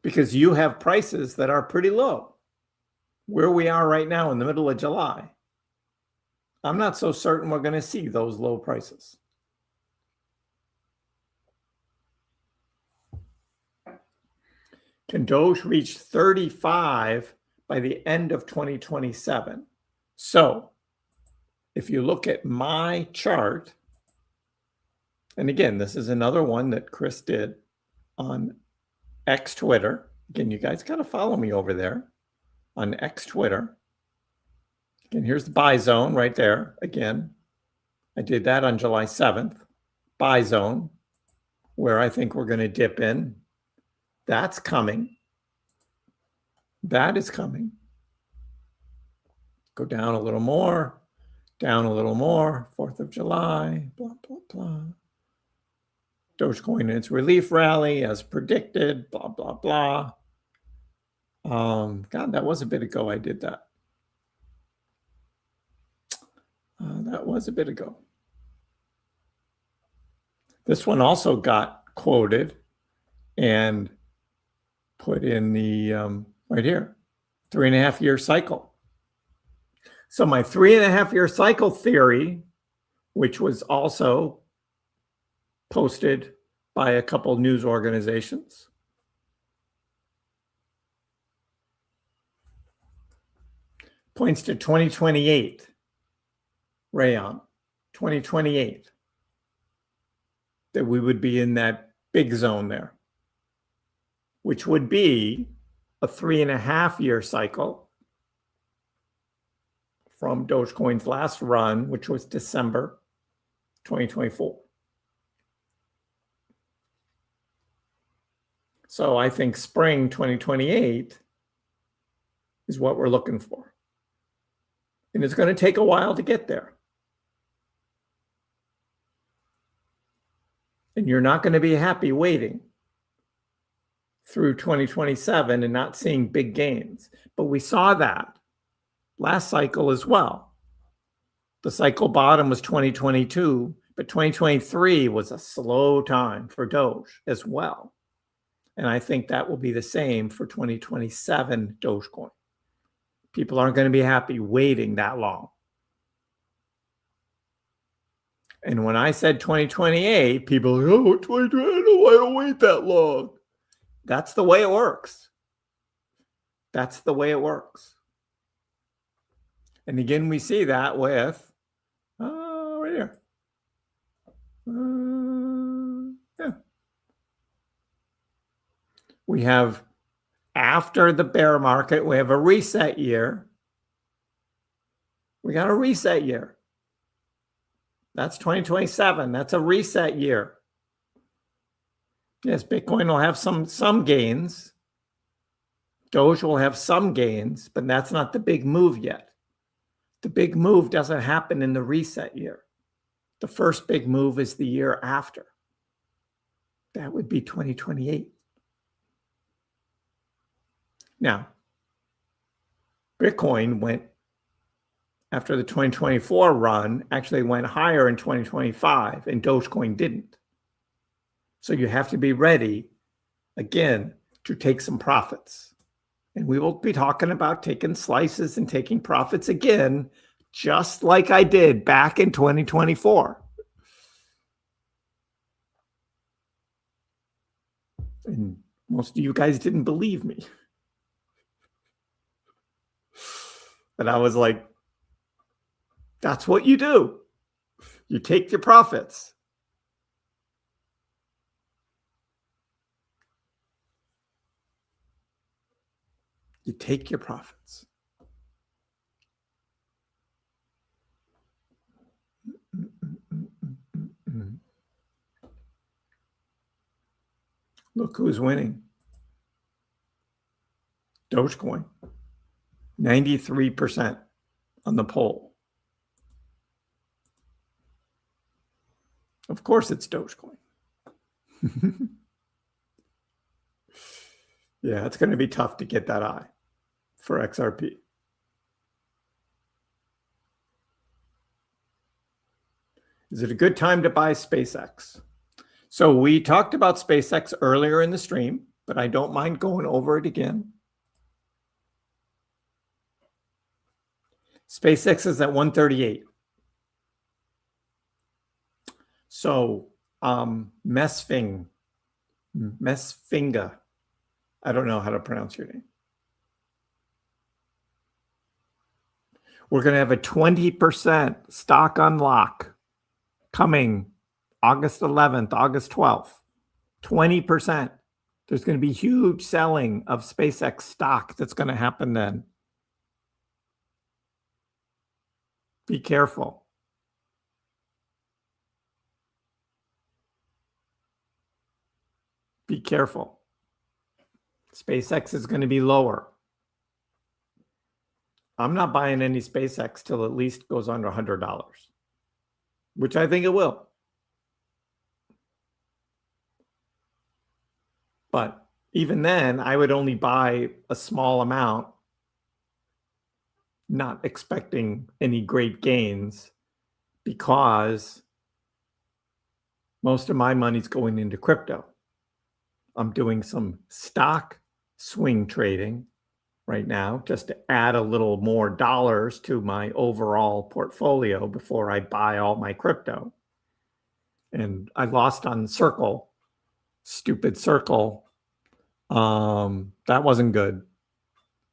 Because you have prices that are pretty low. Where we are right now in the middle of July, I'm not so certain we're going to see those low prices. Can Doge reach 35 by the end of 2027? So if you look at my chart, and again, this is another one that Kriss did on X Twitter. Again, you guys got to follow me over there on X Twitter. Again, here's the buy zone right there. Again, I did that on July 7th. Buy zone, where I think we're going to dip in. That's coming. That is coming. Go down a little more, down a little more. 4th of July, blah, blah, blah. Dogecoin in its relief rally as predicted, blah, blah, blah. God, that was a bit ago I did that. That was a bit ago. This one also got quoted and put in the, right here, 3.5-year cycle. So my 3.5-year cycle theory, which was also posted by a couple news organizations, points to 2028. Rayon, 2028, that we would be in that big zone there, which would be a 3.5-year cycle from Dogecoin's last run, which was December 2024. So I think spring 2028 is what we're looking for. And it's going to take a while to get there. And you're not going to be happy waiting through 2027 and not seeing big gains. But we saw that last cycle as well. The cycle bottom was 2022, but 2023 was a slow time for Doge as well. And I think that will be the same for 2027 Dogecoin. People aren't going to be happy waiting that long. And when I said 2028, people are like, oh, 2028, I don't wait that long. That's the way it works. That's the way it works. And again, we see that with, right here. Yeah. We have, after the bear market, we have a reset year. We got a reset year. That's 2027. That's a reset year. Yes, Bitcoin will have some gains. Doge will have some gains, but that's not the big move yet. The big move doesn't happen in the reset year. The first big move is the year after. That would be 2028. Now, Bitcoin went, after the 2024 run, actually went higher in 2025, and Dogecoin didn't. So you have to be ready, again, to take some profits. And we will be talking about taking slices and taking profits again, just like I did back in 2024. And most of you guys didn't believe me. And I was like, that's what you do. You take your profits. You take your profits. Look who's winning. Dogecoin. 93% on the poll. Of course it's Dogecoin. Yeah, it's going to be tough to get that high for XRP. Is it a good time to buy SpaceX? So we talked about SpaceX earlier in the stream, but I don't mind going over it again. SpaceX is at 138. So Mesfinga, I don't know how to pronounce your name. We're going to have a 20% stock unlock coming August 11th, August 12th. 20%. There's going to be huge selling of SpaceX stock that's going to happen then. Be careful. Be careful. SpaceX is going to be lower. I'm not buying any SpaceX till at least goes under $100, which I think it will. But even then, I would only buy a small amount, not expecting any great gains, because most of my money's going into crypto. I'm doing some stock swing trading right now just to add a little more dollars to my overall portfolio before I buy all my crypto. And I lost on Circle, stupid Circle. That wasn't good,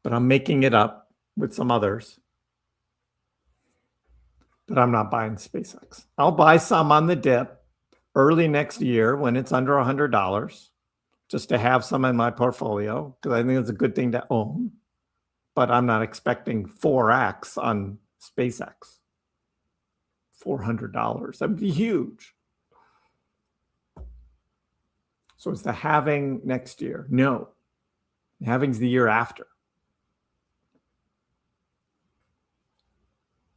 but I'm making it up with some others. But I'm not buying SpaceX. I'll buy some on the dip early next year when it's under $100, just to have some in my portfolio, because I think it's a good thing to own. But I'm not expecting 4x on SpaceX. $400. That'd be huge. So is the halving next year? No. The halving's the year after.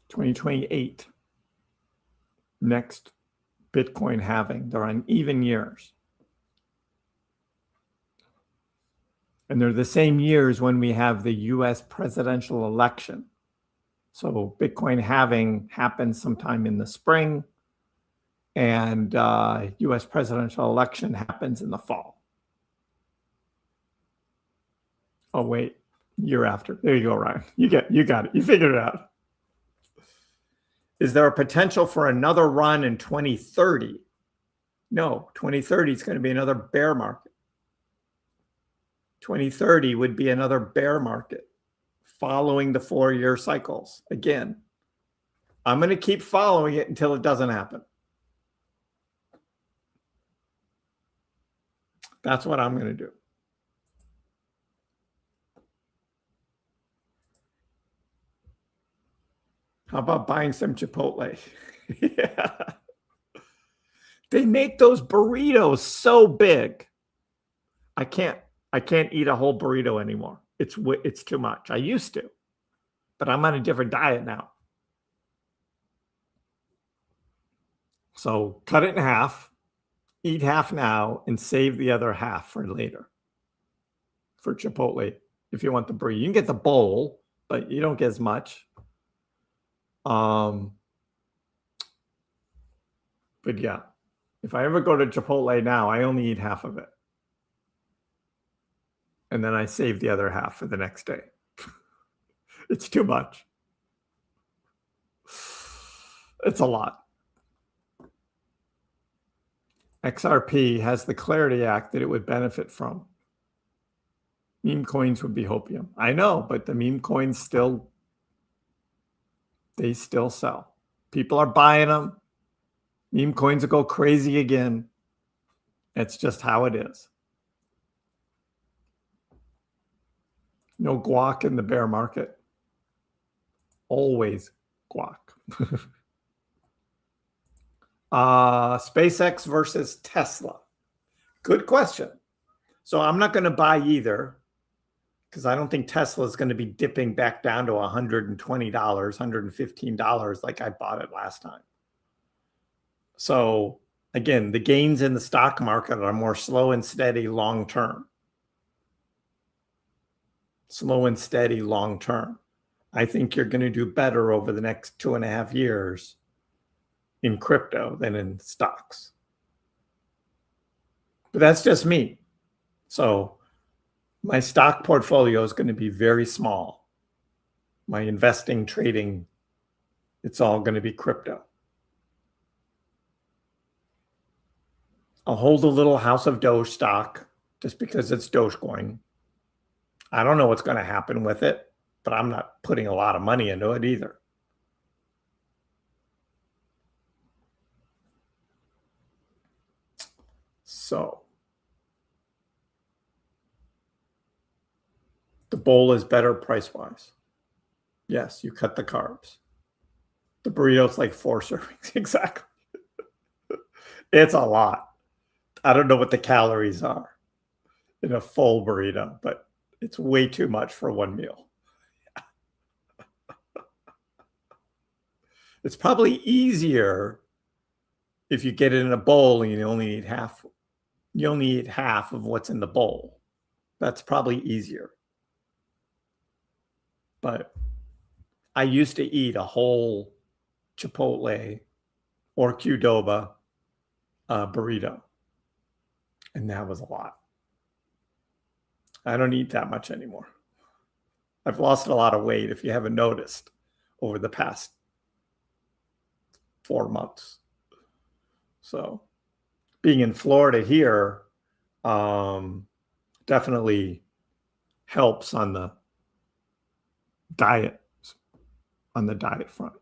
2028. Next Bitcoin halving. They're on even years. And they're the same years when we have the US presidential election. So Bitcoin halving happens sometime in the spring, and US presidential election happens in the fall. Oh, wait, year after. There you go, Ryan. You got it. You figured it out. Is there a potential for another run in 2030? No, 2030 is going to be another bear market. 2030 would be another bear market following the 4-year cycles. Again, I'm going to keep following it until it doesn't happen. That's what I'm going to do. How about buying some Chipotle? Yeah. They make those burritos so big. I can't eat a whole burrito anymore. It's too much. I used to, but I'm on a different diet now. So cut it in half, eat half now, and save the other half for later. For Chipotle, if you want the burrito. You can get the bowl, but you don't get as much. But yeah, if I ever go to Chipotle now, I only eat half of it. And then I save the other half for the next day. It's too much. It's a lot. XRP has the Clarity Act that it would benefit from. Meme coins would be hopium. I know, but the meme coins still sell. People are buying them. Meme coins will go crazy again. It's just how it is. No guac in the bear market. Always guac. SpaceX versus Tesla. Good question. So I'm not going to buy either because I don't think Tesla is going to be dipping back down to $120, $115 like I bought it last time. So again, the gains in the stock market are more slow and steady long term. Slow and steady long term. I think you're going to do better over the next 2.5 years in crypto than in stocks. But that's just me. So my stock portfolio is going to be very small. My investing, trading, it's all going to be crypto. I'll hold a little House of Doge stock just because it's Dogecoin. I don't know what's going to happen with it, but I'm not putting a lot of money into it either. So the bowl is better price-wise. Yes, you cut the carbs. The burrito's like 4 servings. Exactly. It's a lot. I don't know what the calories are in a full burrito, but it's way too much for one meal. It's probably easier if you get it in a bowl and you only eat half. You only eat half of what's in the bowl. That's probably easier. But I used to eat a whole Chipotle or Qdoba burrito. And that was a lot. I don't eat that much anymore. I've lost a lot of weight, if you haven't noticed, over the past 4 months. So being in Florida here definitely helps on the diet front.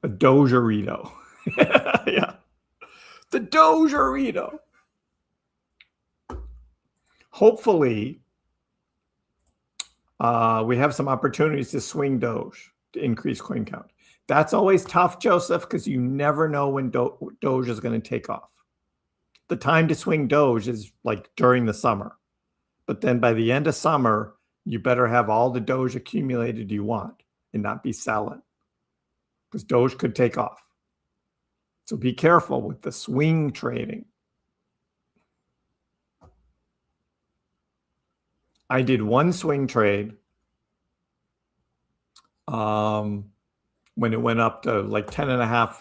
A Dogerito. Yeah. The Dogerito. Hopefully, we have some opportunities to swing Doge to increase coin count. That's always tough, Joseph, because you never know when Doge is going to take off. The time to swing Doge is like during the summer. But then by the end of summer, you better have all the Doge accumulated you want and not be selling, because Doge could take off. So be careful with the swing trading. I did one swing trade when it went up to like 10.5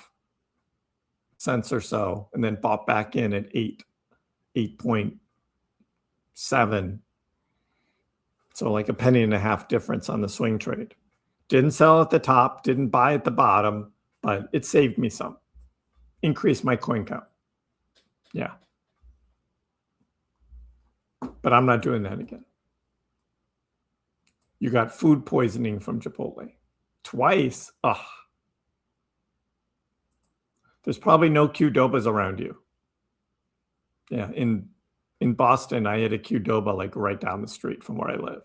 cents or so, and then bought back in at 8.7. So like a penny and a half difference on the swing trade. Didn't sell at the top, didn't buy at the bottom, but it saved me some. Increased my coin count. Yeah. But I'm not doing that again. You got food poisoning from Chipotle. Twice. Ugh. There's probably no Qdobas around you. Yeah, in Boston, I had a Qdoba like right down the street from where I live.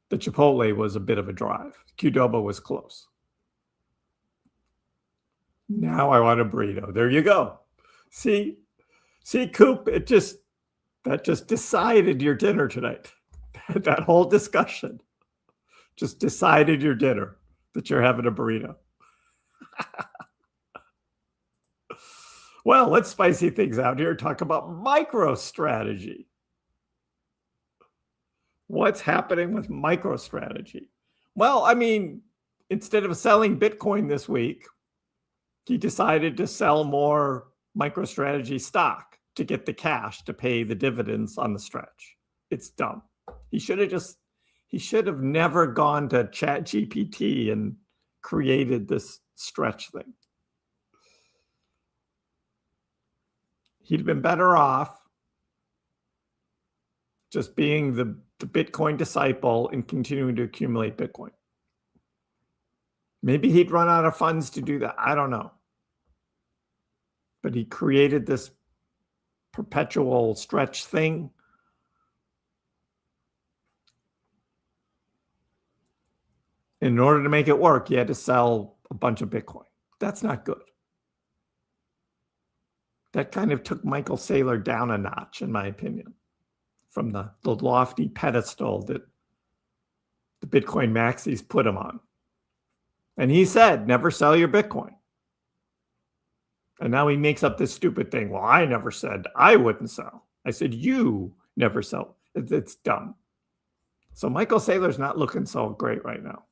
The Chipotle was a bit of a drive. Qdoba was close. Now I want a burrito. There you go. See, Coop, that just decided your dinner tonight. That whole discussion just decided your dinner, that you're having a burrito. Well, let's spicy things out here and talk about MicroStrategy. What's happening with MicroStrategy? Well, I mean, instead of selling Bitcoin this week, he decided to sell more MicroStrategy stock to get the cash to pay the dividends on the stretch. It's dumb. He should have never gone to ChatGPT and created this stretch thing. He'd have been better off just being the Bitcoin disciple and continuing to accumulate Bitcoin. Maybe he'd run out of funds to do that. I don't know. But he created this perpetual stretch thing. In order to make it work, he had to sell a bunch of Bitcoin. That's not good. That kind of took Michael Saylor down a notch, in my opinion, from the lofty pedestal that the Bitcoin maxis put him on. And he said, never sell your Bitcoin. And now he makes up this stupid thing. Well, I never said I wouldn't sell. I said, you never sell. It's dumb. So Michael Saylor's not looking so great right now.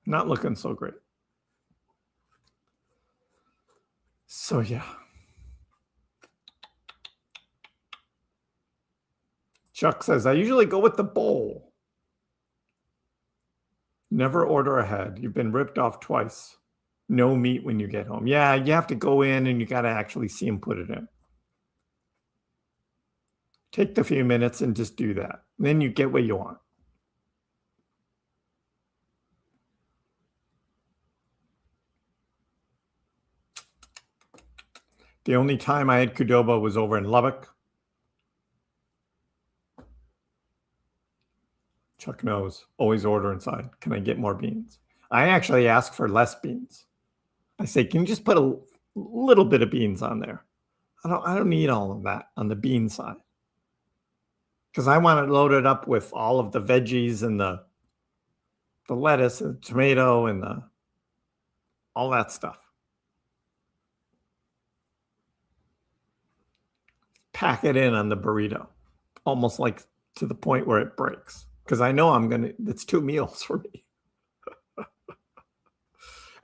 Not looking so great. So, yeah. Chuck says, I usually go with the bowl. Never order ahead. You've been ripped off twice. No meat when you get home. Yeah, you have to go in and you got to actually see him put it in. Take the few minutes and just do that. Then you get what you want. The only time I had Qdoba was over in Lubbock. Chuck knows. Always order inside. Can I get more beans? I actually ask for less beans. I say, can you just put a little bit of beans on there? I don't need all of that on the bean side. Because I want it loaded up with all of the veggies and the lettuce and the tomato and all that stuff. Pack it in on the burrito, almost like to the point where it breaks. Because I know it's 2 meals for me.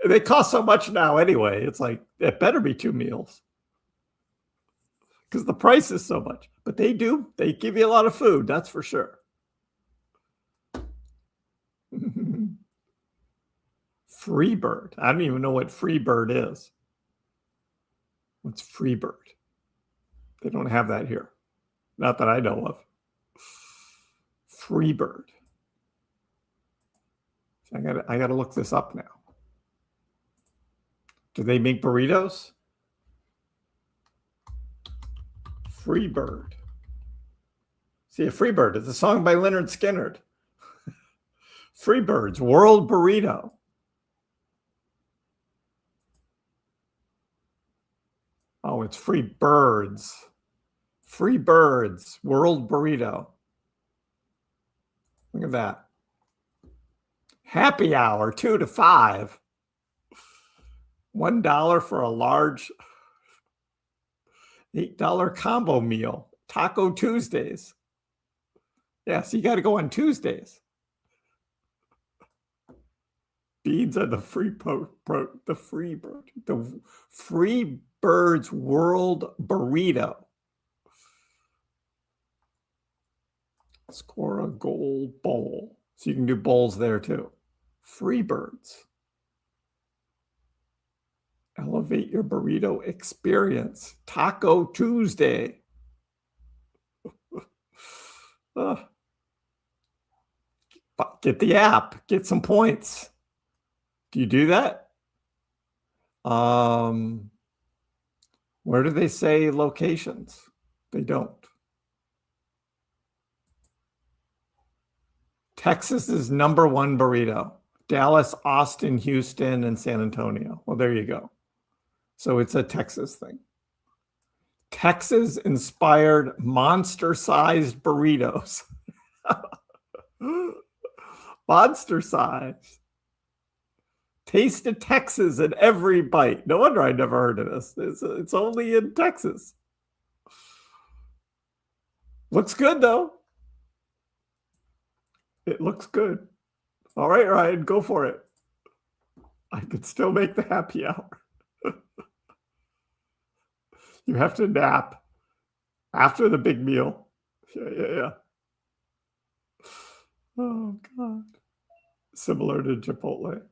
They cost so much now anyway. It's like, it better be 2 meals. Because the price is so much. But they give you a lot of food, that's for sure. Freebird. I don't even know what Freebird is. What's Freebird? They don't have that here. Not that I know of. Freebird. I gotta look this up now. Do they make burritos? Freebird. See, a Freebird. It's a song by Leonard Skinner. Freebird's World Burrito. Oh, it's Free Birds. Free Birds World Burrito. Look at that. Happy hour, 2 to 5. $1 for a large $8 combo meal. Taco Tuesdays. Yeah, so you got to go on Tuesdays. Beans are the the Free Birds World Burrito. Score a gold bowl. So you can do bowls there too. Freebirds. Elevate your burrito experience. Taco Tuesday. Get the app. Get some points. Do you do that? Where do they say locations? They don't. Texas is #1 burrito. Dallas, Austin, Houston, and San Antonio. Well, there you go. So it's a Texas thing. Texas-inspired monster-sized burritos. Monster size. Taste of Texas in every bite. No wonder I never heard of this. It's only in Texas. Looks good, though. It looks good. All right, Ryan, go for it. I could still make the happy hour. You have to nap after the big meal. Yeah. Oh, God. Similar to Chipotle.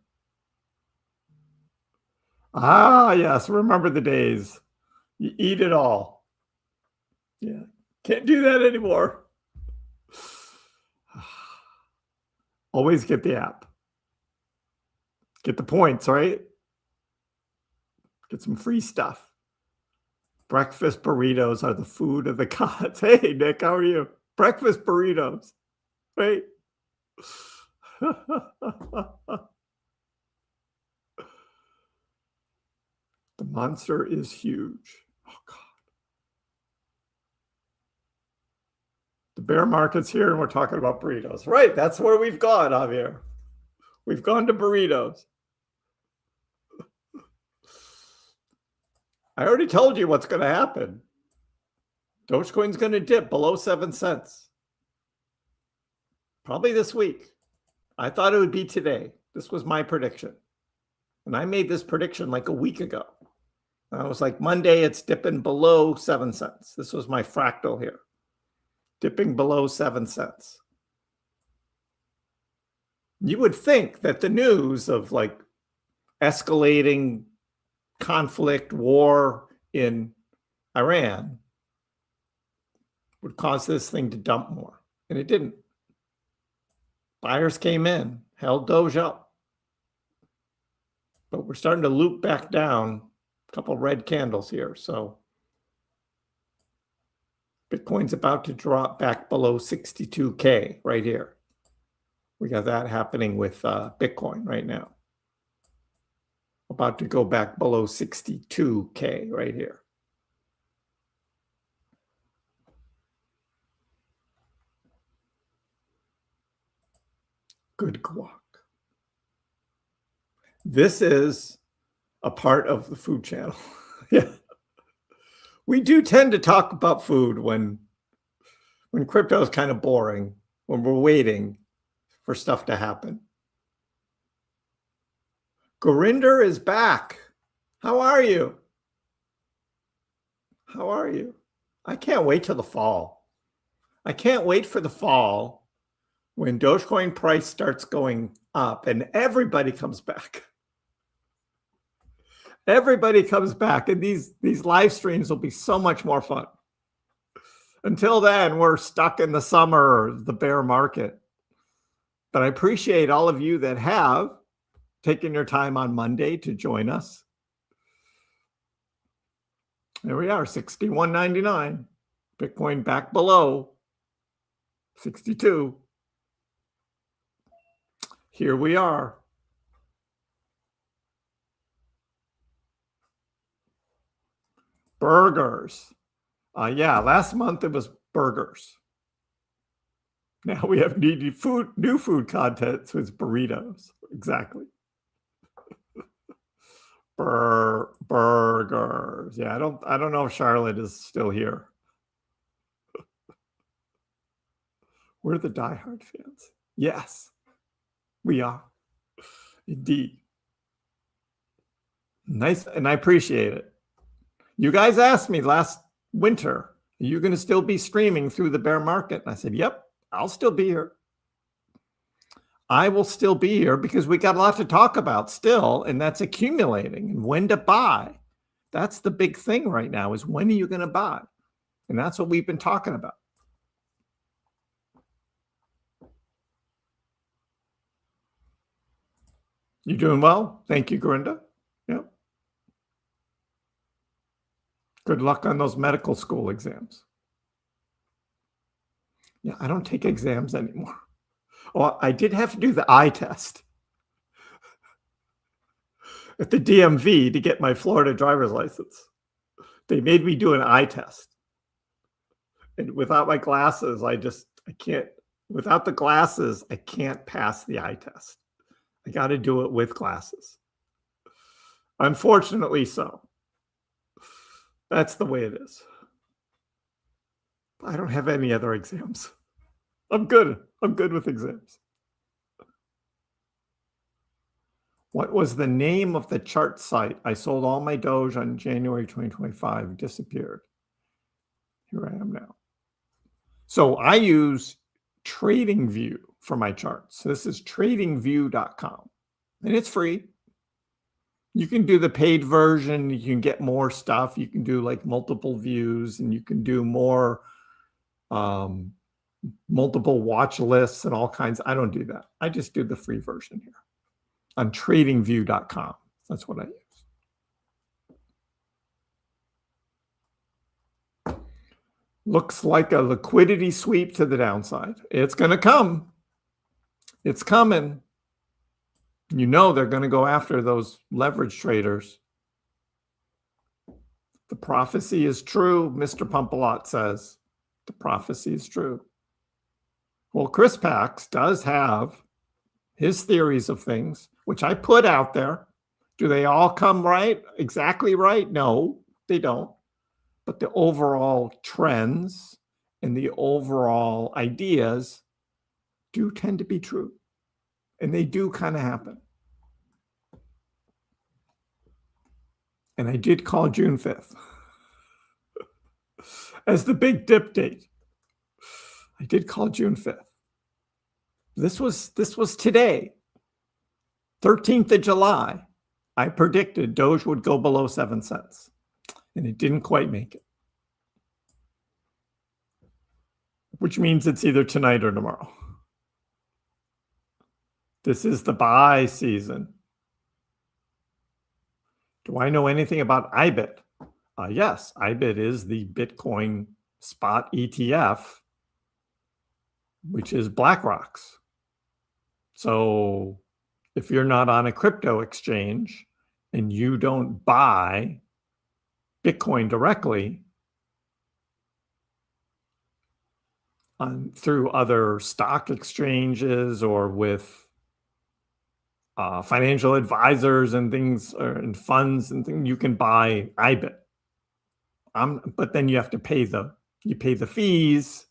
Ah, yes. Remember the days. You eat it all. Yeah. Can't do that anymore. Always get the app. Get the points, right? Get some free stuff. Breakfast burritos are the food of the gods. Hey, Nick, how are you? Breakfast burritos, right? The monster is huge. Oh, God. The bear market's here, and we're talking about burritos. Right, that's where we've gone, Javier. We've gone to burritos. I already told you what's going to happen. Dogecoin's going to dip below 7 cents. Probably this week. I thought it would be today. This was my prediction. And I made this prediction like a week ago. I was like, Monday, it's dipping below 7 cents. This was my fractal here. Dipping below 7 cents. You would think that the news of like escalating conflict, war in Iran would cause this thing to dump more. And it didn't. Buyers came in, held Doge up. But we're starting to loop back down. A couple red candles here. So Bitcoin's about to drop back below 62K right here. We got that happening with Bitcoin right now. About to go back below 62K right here. Good guac. This is a part of the food channel. Yeah. We do tend to talk about food when crypto is kind of boring, when we're waiting for stuff to happen. Gurinder is back. How are you? How are you? I can't wait till the fall. I can't wait for the fall when Dogecoin price starts going up and everybody comes back. Everybody comes back, and these live streams will be so much more fun. Until then, we're stuck in the summer or the bear market. But I appreciate all of you that have taken your time on Monday to join us. There we are, 61.99. Bitcoin back below 62. Here we are. Burgers. Yeah, last month it was burgers. Now we have new food content, so it's burritos. Exactly. Burgers. Yeah, I don't know if Charlotte is still here. We're the diehard fans. Yes, we are. Indeed. Nice, and I appreciate it. You guys asked me last winter, are you going to still be streaming through the bear market? And I said, yep, I'll still be here. I will still be here because we got a lot to talk about still, and that's accumulating and when to buy. That's the big thing right now is when are you going to buy? And that's what we've been talking about. You doing well? Thank you, Grinda. Yep. Good luck on those medical school exams. Yeah, I don't take exams anymore. Well, I did have to do the eye test at the DMV to get my Florida driver's license. They made me do an eye test. And without my glasses, I can't, without the glasses, I can't pass the eye test. I got to do it with glasses. Unfortunately so. That's the way it is. I don't have any other exams. I'm good. I'm good with exams. What was the name of the chart site? I sold all my Doge on January 2025, disappeared. Here I am now. So I use TradingView for my charts. This is tradingview.com, and it's free. You can do the paid version. You can get more stuff. You can do like multiple views, and you can do more multiple watch lists and all kinds. I don't do that. I just do the free version here on tradingview.com. That's what I use. Looks like a liquidity sweep to the downside. It's going to come. It's coming. You know they're going to go after those leverage traders. The prophecy is true, Mr. Pumpalot says. The prophecy is true. Well, Kriss Pax does have his theories of things, which I put out there. Do they all come right? Exactly right? No, they don't. But the overall trends and the overall ideas do tend to be true. And they do kind of happen. And I did call June 5th as the big dip date. I did call June 5th. This was today, 13th of July. I predicted Doge would go below 7 cents, and it didn't quite make it. Which means it's either tonight or tomorrow. This is the buy season. Do I know anything about IBIT? Yes, IBIT is the Bitcoin spot ETF, which is BlackRock's. So if you're not on a crypto exchange and you don't buy Bitcoin directly through other stock exchanges or with financial advisors and things, and funds and things, you can buy IBIT. But then you have to pay the fees.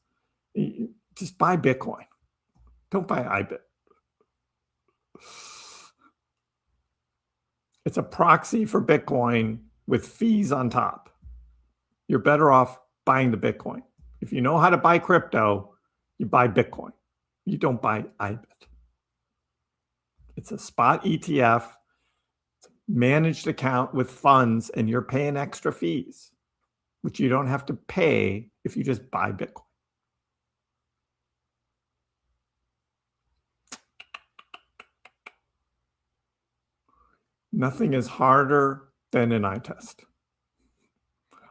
Just buy Bitcoin. Don't buy IBIT. It's a proxy for Bitcoin with fees on top. You're better off buying the Bitcoin. If you know how to buy crypto, you buy Bitcoin. You don't buy IBIT. It's a spot ETF, it's a managed account with funds, and you're paying extra fees, which you don't have to pay if you just buy Bitcoin. Nothing is harder than an eye test.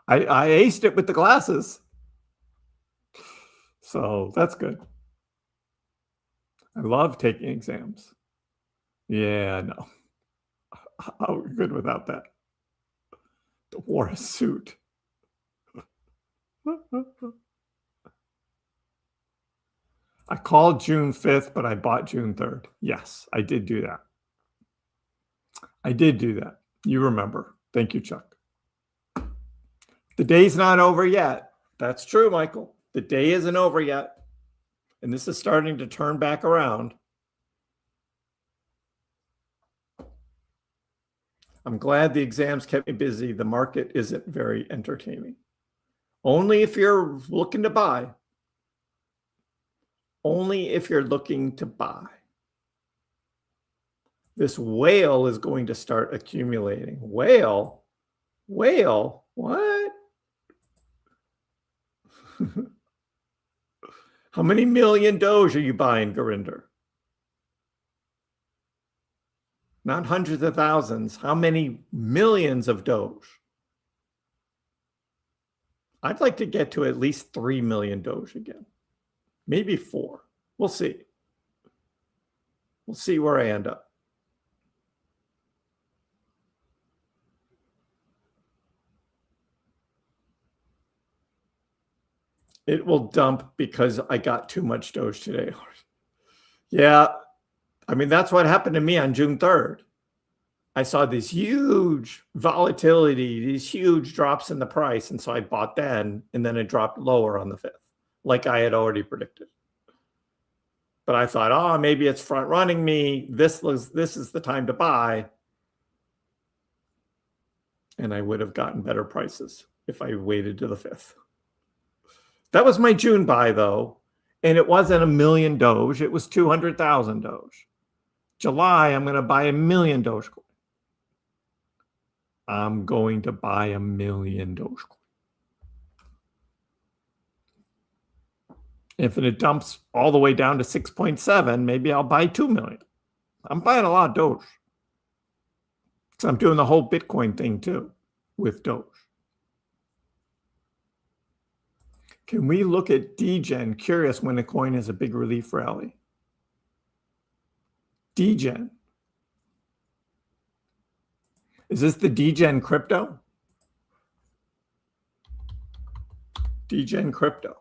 I aced it with the glasses. So that's good. I love taking exams. Yeah, no. How are we good without that? Wore a suit. I called June 5th, but I bought June 3rd. Yes, I did do that. I did do that. You remember. Thank you, Chuck. The day's not over yet. That's true, Michael. The day isn't over yet. And this is starting to turn back around. I'm glad the exams kept me busy. The market isn't very entertaining. Only if you're looking to buy. Only if you're looking to buy. This whale is going to start accumulating. Whale? Whale? What? How many million Doge are you buying, Gurinder? Not hundreds of thousands. How many millions of Doge? I'd like to get to at least 3 million Doge again. Maybe 4. We'll see. We'll see where I end up. It will dump because I got too much Doge today. Yeah, I mean, that's what happened to me on June 3rd. I saw this huge volatility, these huge drops in the price. And so I bought then, and then it dropped lower on the 5th, like I had already predicted. But I thought, oh, maybe it's front running me. This is the time to buy. And I would have gotten better prices if I waited to the 5th. That was my June buy, though. And it wasn't 1 million Doge. It was 200,000 Doge. July, I'm going to buy 1 million Dogecoin. I'm going to buy 1 million Dogecoin. If it dumps all the way down to 6.7, maybe I'll buy 2 million. I'm buying a lot of Doge. So I'm doing the whole Bitcoin thing too with Doge. Can we look at Degen? Curious when a coin has a big relief rally. Degen. Is this the Degen crypto? Degen crypto.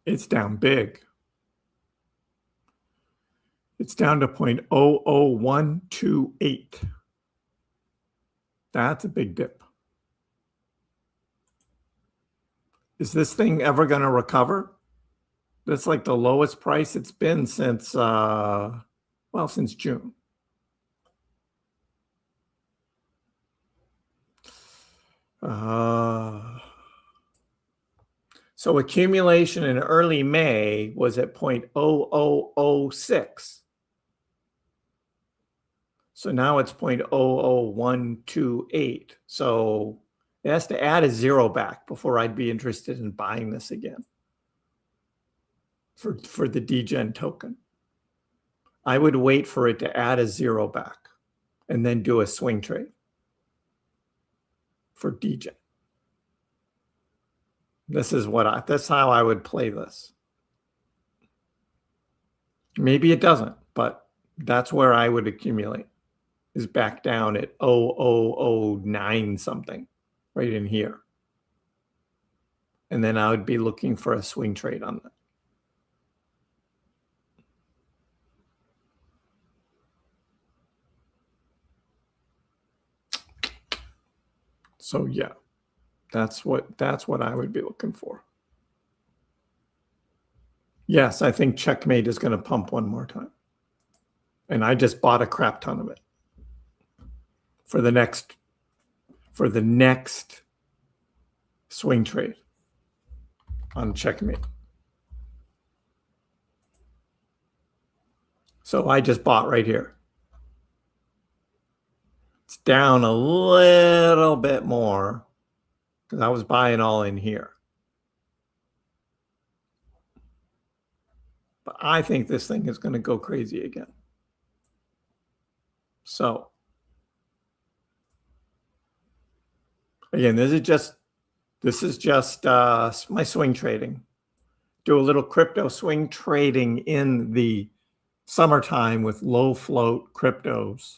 It's down big. It's down to 0.00128. That's a big dip. Is this thing ever going to recover? That's like the lowest price it's been since, since June. So accumulation in early May was at 0.0006. So now it's 0.00128. So it has to add a 0 back before I'd be interested in buying this again for the Degen token. I would wait for it to add a 0 back and then do a swing trade for Degen. That's how I would play this. Maybe it doesn't, but that's where I would accumulate, is back down at 0.0009 something right in here. And then I would be looking for a swing trade on that. So yeah. That's what I would be looking for. Yes, I think Checkmate is going to pump one more time. And I just bought a crap ton of it for the next swing trade on Checkmate. So I just bought right here. It's down a little bit more, because I was buying all in here. But I think this thing is going to go crazy again. So, again, this is just my swing trading. Do a little crypto swing trading in the summertime with low float cryptos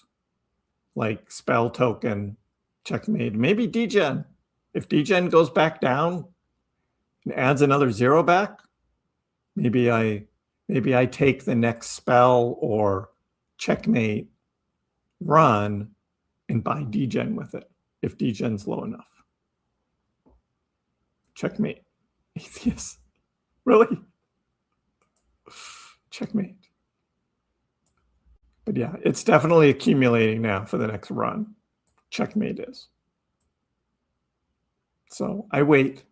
like Spell Token, Checkmate, maybe Degen. If Degen goes back down and adds another 0 back, maybe I take the next Spell or Checkmate run and buy Degen with it if Degen's low enough. Checkmate. Atheist. Really? Checkmate. But yeah, it's definitely accumulating now for the next run. Checkmate is. So I wait,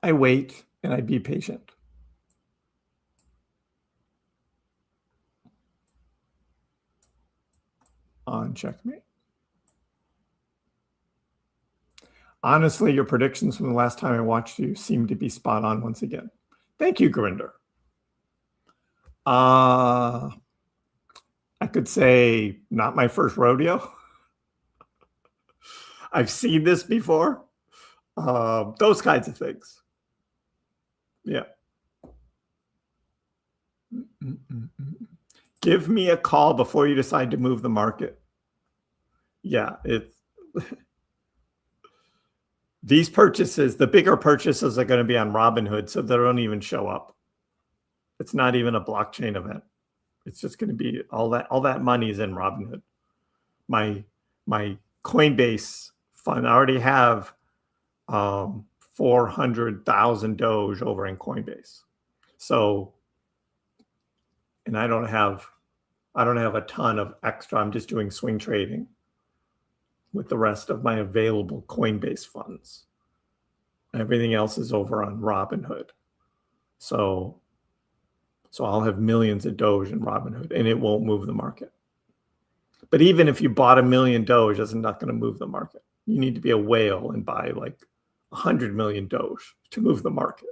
and I be patient. On Checkmate. Honestly, your predictions from the last time I watched you seem to be spot on once again. Thank you, Gurinder. I could say not my first rodeo. I've seen this before. Those kinds of things. Yeah. Give me a call before you decide to move the market. Yeah, it's these purchases, the bigger purchases are going to be on Robinhood, so they don't even show up. It's not even a blockchain event. It's just going to be all that money is in Robinhood. My Coinbase fund, I already have 400,000 Doge over in Coinbase. So, and I don't have a ton of extra. I'm just doing swing trading with the rest of my available Coinbase funds. Everything else is over on Robinhood. So I'll have millions of Doge in Robinhood, and it won't move the market. But even if you bought 1 million Doge, that's not going to move the market. You need to be a whale and buy like 100 million Doge to move the market.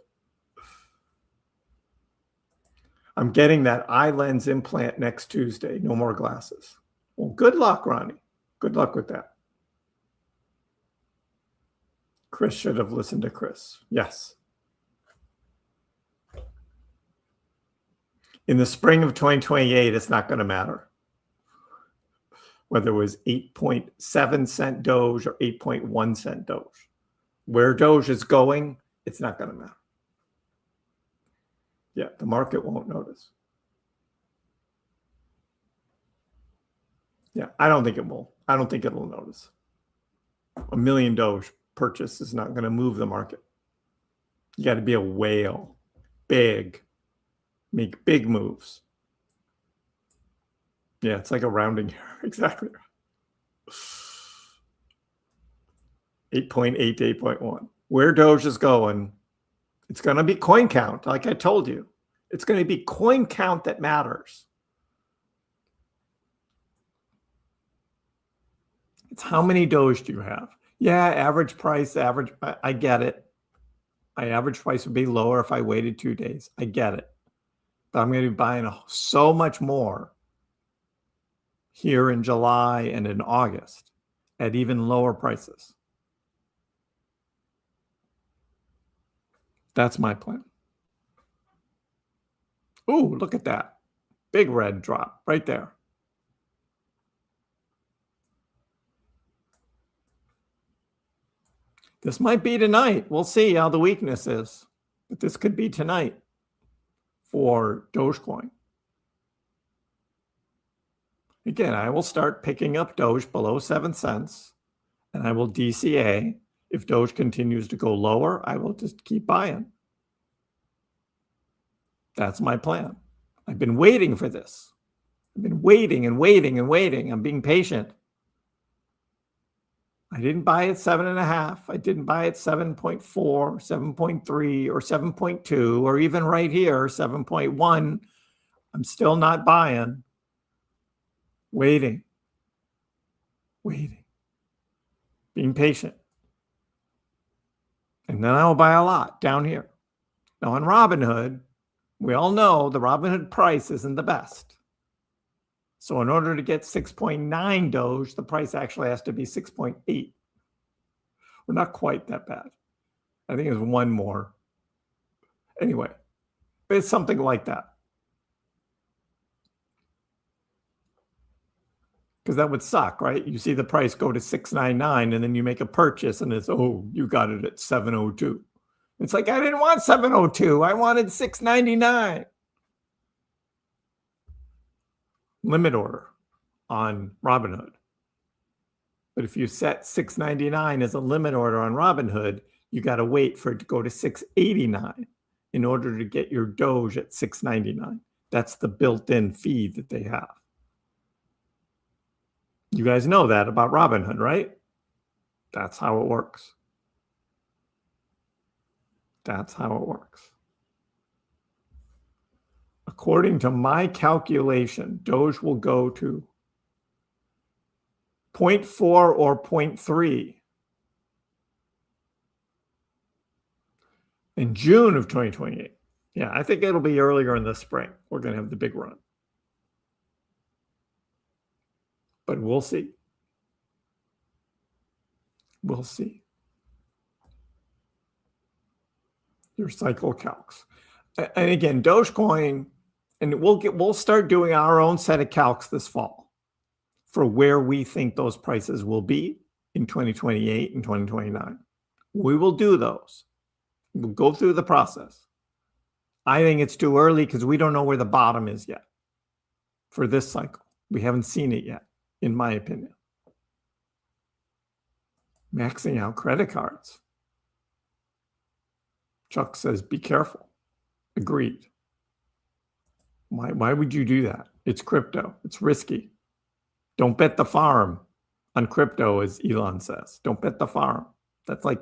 I'm getting that eye lens implant next Tuesday. No more glasses. Well, good luck, Ronnie. Good luck with that. Kriss should have listened to Kriss. Yes. In the spring of 2028, it's not going to matter whether it was 8.7 cent Doge or 8.1 cent Doge. Where Doge is going, it's not going to matter. Yeah, the market won't notice. Yeah, I don't think it will. I don't think it'll notice. 1 million Doge purchase is not going to move the market. You got to be a whale, big, make big moves. Yeah, it's like a rounding error. Exactly. 8.8 to 8.1. Where Doge is going, it's going to be coin count, like I told you. It's going to be coin count that matters. It's how many Doge do you have? Yeah, average price, I get it. My average price would be lower if I waited 2 days. I get it. But I'm going to be buying so much more here in July and in August at even lower prices. That's my plan. Ooh, look at that. Big red drop right there. This might be tonight. We'll see how the weakness is. But this could be tonight for Dogecoin. Again, I will start picking up Doge below 7 cents, and I will DCA. If Doge continues to go lower, I will just keep buying. That's my plan. I've been waiting for this. I've been waiting and waiting and waiting. I'm being patient. I didn't buy at 7.5. I didn't buy at 7.4, 7.3, or 7.2, or even right here, 7.1. I'm still not buying. Waiting. Being patient. And then I'll buy a lot down here. Now on Robinhood, we all know the Robinhood price isn't the best. So in order to get 6.9 Doge, the price actually has to be 6.8. We're not quite that bad. I think it's one more. Anyway, but it's something like that. Because that would suck, right? You see the price go to 6.99 and then you make a purchase and it's, oh, you got it at 7.02. It's like, I didn't want 7.02. I wanted 6.99. Limit order on Robinhood. But if you set 6.99 as a limit order on Robinhood, you got to wait for it to go to 6.89 in order to get your Doge at 6.99. That's the built-in fee that they have. You guys know that about Robinhood, right? That's how it works. That's how it works. According to my calculation, Doge will go to 0.4 or 0.3 in June of 2028. Yeah, I think it'll be earlier in the spring. We're going to have the big run. But we'll see. We'll see. Your cycle calcs. And again, Dogecoin, and we'll start doing our own set of calcs this fall for where we think those prices will be in 2028 and 2029. We will do those. We'll go through the process. I think it's too early because we don't know where the bottom is yet for this cycle. We haven't seen it yet, in my opinion. Maxing out credit cards. Chuck says, be careful. Agreed. Why would you do that? It's crypto. It's risky. Don't bet the farm on crypto, as Elon says. Don't bet the farm. That's like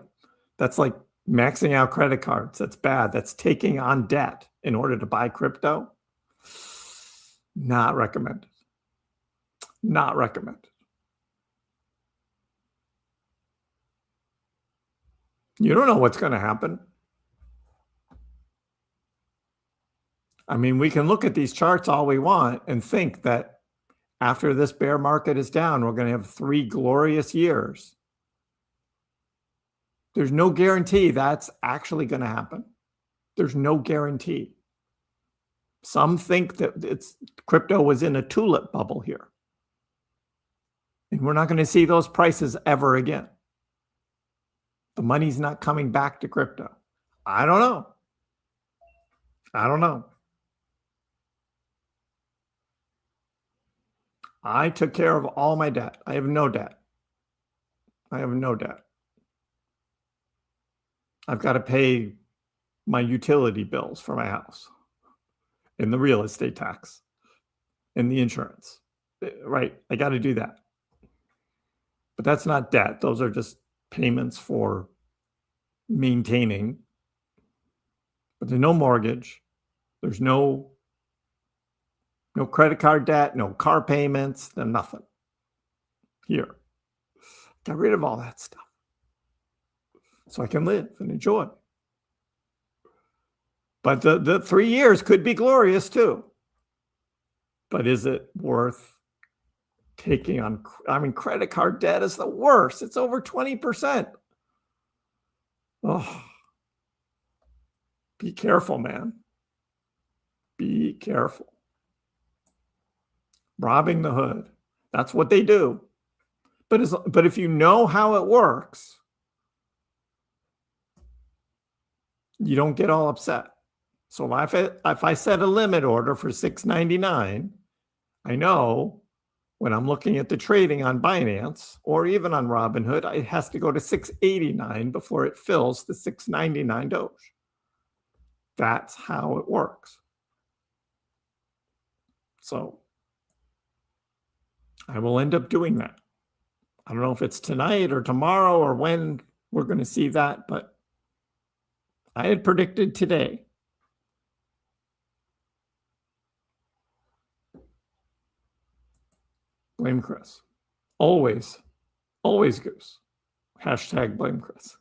maxing out credit cards. That's bad. That's taking on debt in order to buy crypto. Not recommended. Not recommended. You don't know what's going to happen. I mean, we can look at these charts all we want and think that after this bear market is down, we're going to have 3 glorious years. There's no guarantee that's actually going to happen. There's no guarantee. Some think that crypto was in a tulip bubble here. And we're not going to see those prices ever again. The money's not coming back to crypto. I don't know. I don't know. I took care of all my debt. I have no debt. I have no debt. I've got to pay my utility bills for my house and the real estate tax and the insurance. Right. I got to do that. But that's not debt. Those are just payments for maintaining. But there's no mortgage. There's no credit card debt, no car payments, no nothing. Here. Got rid of all that stuff. So I can live and enjoy. But the 3 years could be glorious too. But is it worth taking on? I mean, credit card debt is the worst. It's over 20%. Oh, be careful, man. Be careful. Robbing the hood. That's what they do. But if you know how it works, you don't get all upset. So if I set a limit order for $6.99, I know when I'm looking at the trading on Binance or even on Robinhood, it has to go to $6.89 before it fills the $6.99 Doge. That's how it works. So I will end up doing that. I don't know if it's tonight or tomorrow or when we're going to see that, but I had predicted today. Blame Kriss. Always Goose. Hashtag blame Kriss.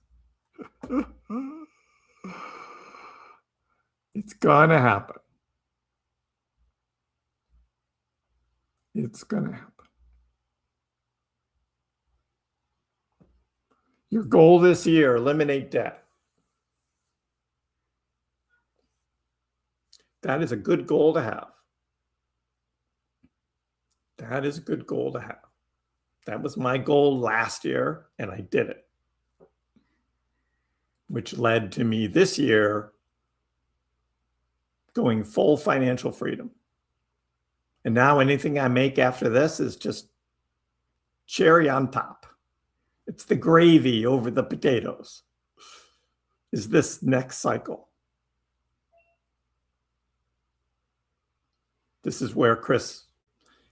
It's gonna happen. It's gonna happen. Your goal this year, eliminate debt. That is a good goal to have. That is a good goal to have. That was my goal last year, and I did it. Which led to me this year going full financial freedom. And now anything I make after this is just cherry on top. It's the gravy over the potatoes. Is this next cycle? This is where Kriss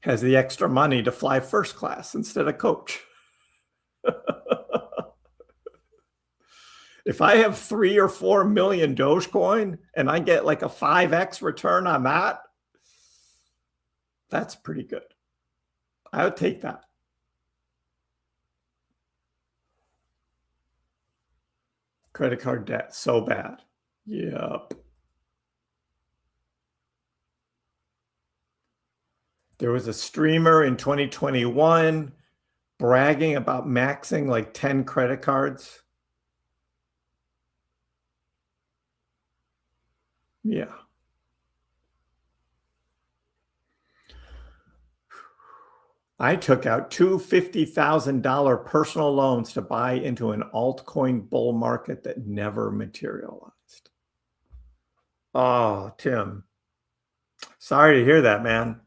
has the extra money to fly first class instead of coach. If I have 3 or 4 million Dogecoin and I get like a 5x return on that, that's pretty good. I would take that. Credit card debt, so bad. Yep. There was a streamer in 2021 bragging about maxing like 10 credit cards. Yeah. I took out 2 $50,000 personal loans to buy into an altcoin bull market that never materialized. Oh, Tim. Sorry to hear that, man.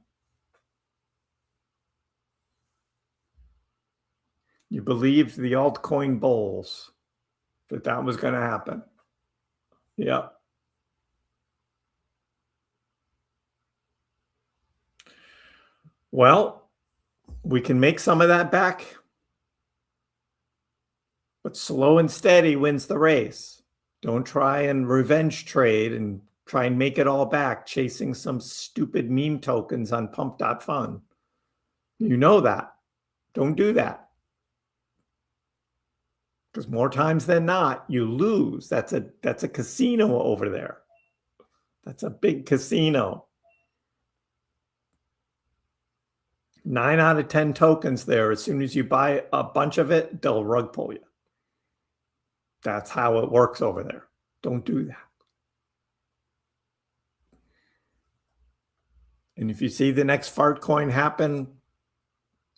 You believed the altcoin bulls that was going to happen. Yeah. Well, we can make some of that back, but slow and steady wins the race. Don't try and revenge trade and try and make it all back chasing some stupid meme tokens on pump.fun. You know that. Don't do that. Because more times than not, you lose. That's a casino over there. That's a big casino. 9 out of 10 tokens there. As soon as you buy a bunch of it, they'll rug pull you. That's how it works over there. Don't do that. And if you see the next fart coin happen,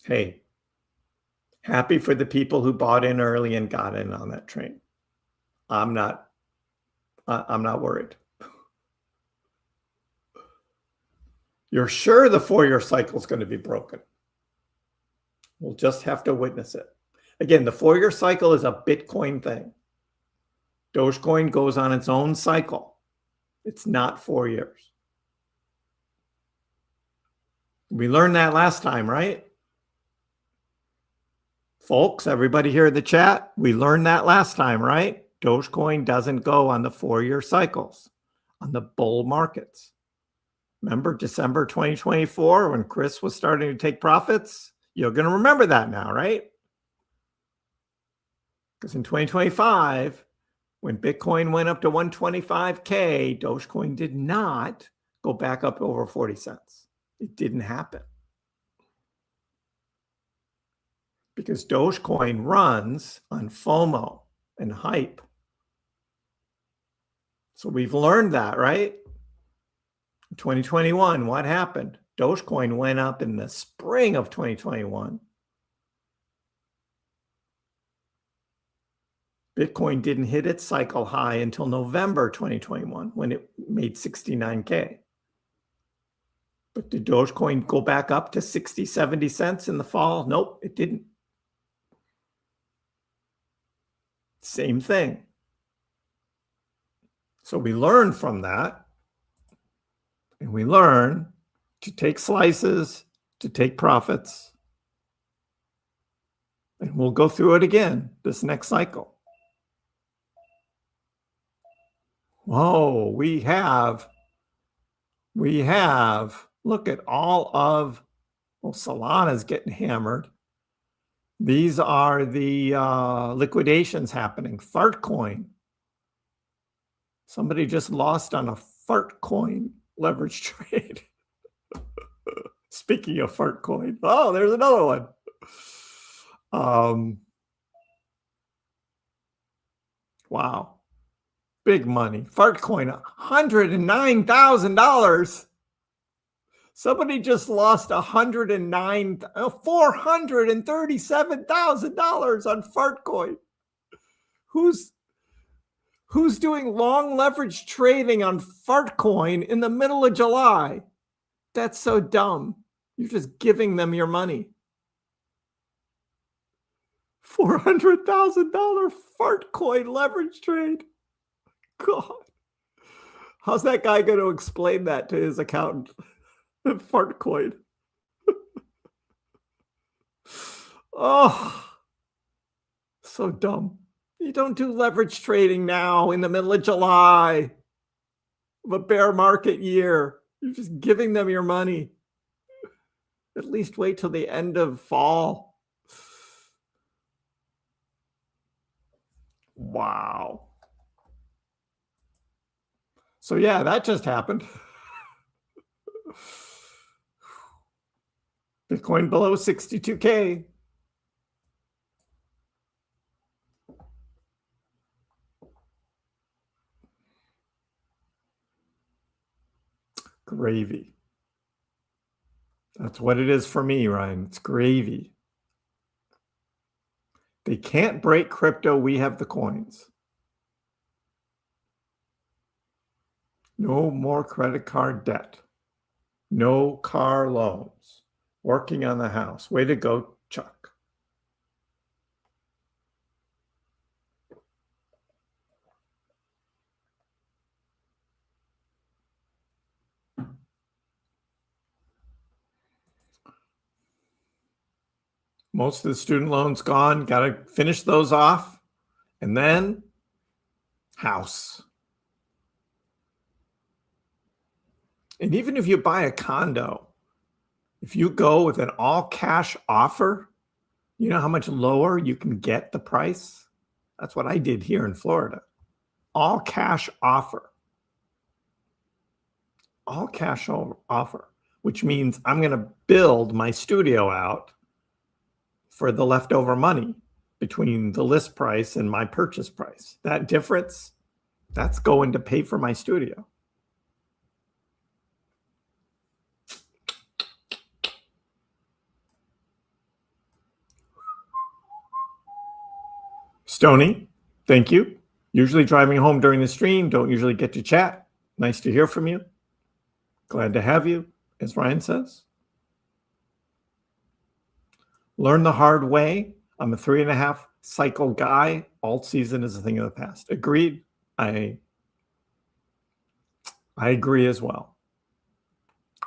hey, happy for the people who bought in early and got in on that train. I'm not worried. You're sure the 4-year cycle is going to be broken. We'll just have to witness it. Again, the 4-year cycle is a Bitcoin thing. Dogecoin goes on its own cycle. It's not 4 years. We learned that last time, right? Folks, everybody here in the chat, we learned that last time, right? Dogecoin doesn't go on the 4-year cycles, on the bull markets. Remember December 2024 when Kriss was starting to take profits? You're going to remember that now, right? Because in 2025, when Bitcoin went up to 125K, Dogecoin did not go back up over 40 cents. It didn't happen. Because Dogecoin runs on FOMO and hype. So we've learned that, right? In 2021, what happened? Dogecoin went up in the spring of 2021. Bitcoin didn't hit its cycle high until November 2021 when it made 69K. But did Dogecoin go back up to 60, 70 cents in the fall? Nope, it didn't. Same thing. So we learn from that. And we learn to take slices, to take profits. And we'll go through it again this next cycle. Whoa, we have, look at all of, well, Solana's getting hammered. These are the liquidations happening. Fart coin. Somebody just lost on a fart coin leverage trade. Speaking of fart coin. Oh, there's another one. Wow. Big money. Fart coin, $109,000. Somebody just lost $437,000 on fart coin. Who's doing long leverage trading on fart coin in the middle of July? That's so dumb. You're just giving them your money. $400,000 fart coin leverage trade. God. How's that guy going to explain that to his accountant? Fart coin. Oh, so dumb. You don't do leverage trading now in the middle of July of a bear market year. You're just giving them your money. At least wait till the end of fall. Wow. So yeah, that just happened. Bitcoin below 62K. Gravy. That's what it is for me, Ryan. It's gravy. They can't break crypto. We have the coins. No more credit card debt. No car loans. Working on the house. Way to go, Chuck. Most of the student loans gone. Got to finish those off. And then house. And even if you buy a condo, if you go with an all cash offer, you know how much lower you can get the price? That's what I did here in Florida. All cash offer. All cash offer, which means I'm going to build my studio out for the leftover money between the list price and my purchase price. That difference, that's going to pay for my studio. Stony, thank you. Usually driving home during the stream, don't usually get to chat. Nice to hear from you. Glad to have you, as Ryan says. Learn the hard way. I'm a 3.5 cycle guy. Alt season is a thing of the past. Agreed. I agree as well.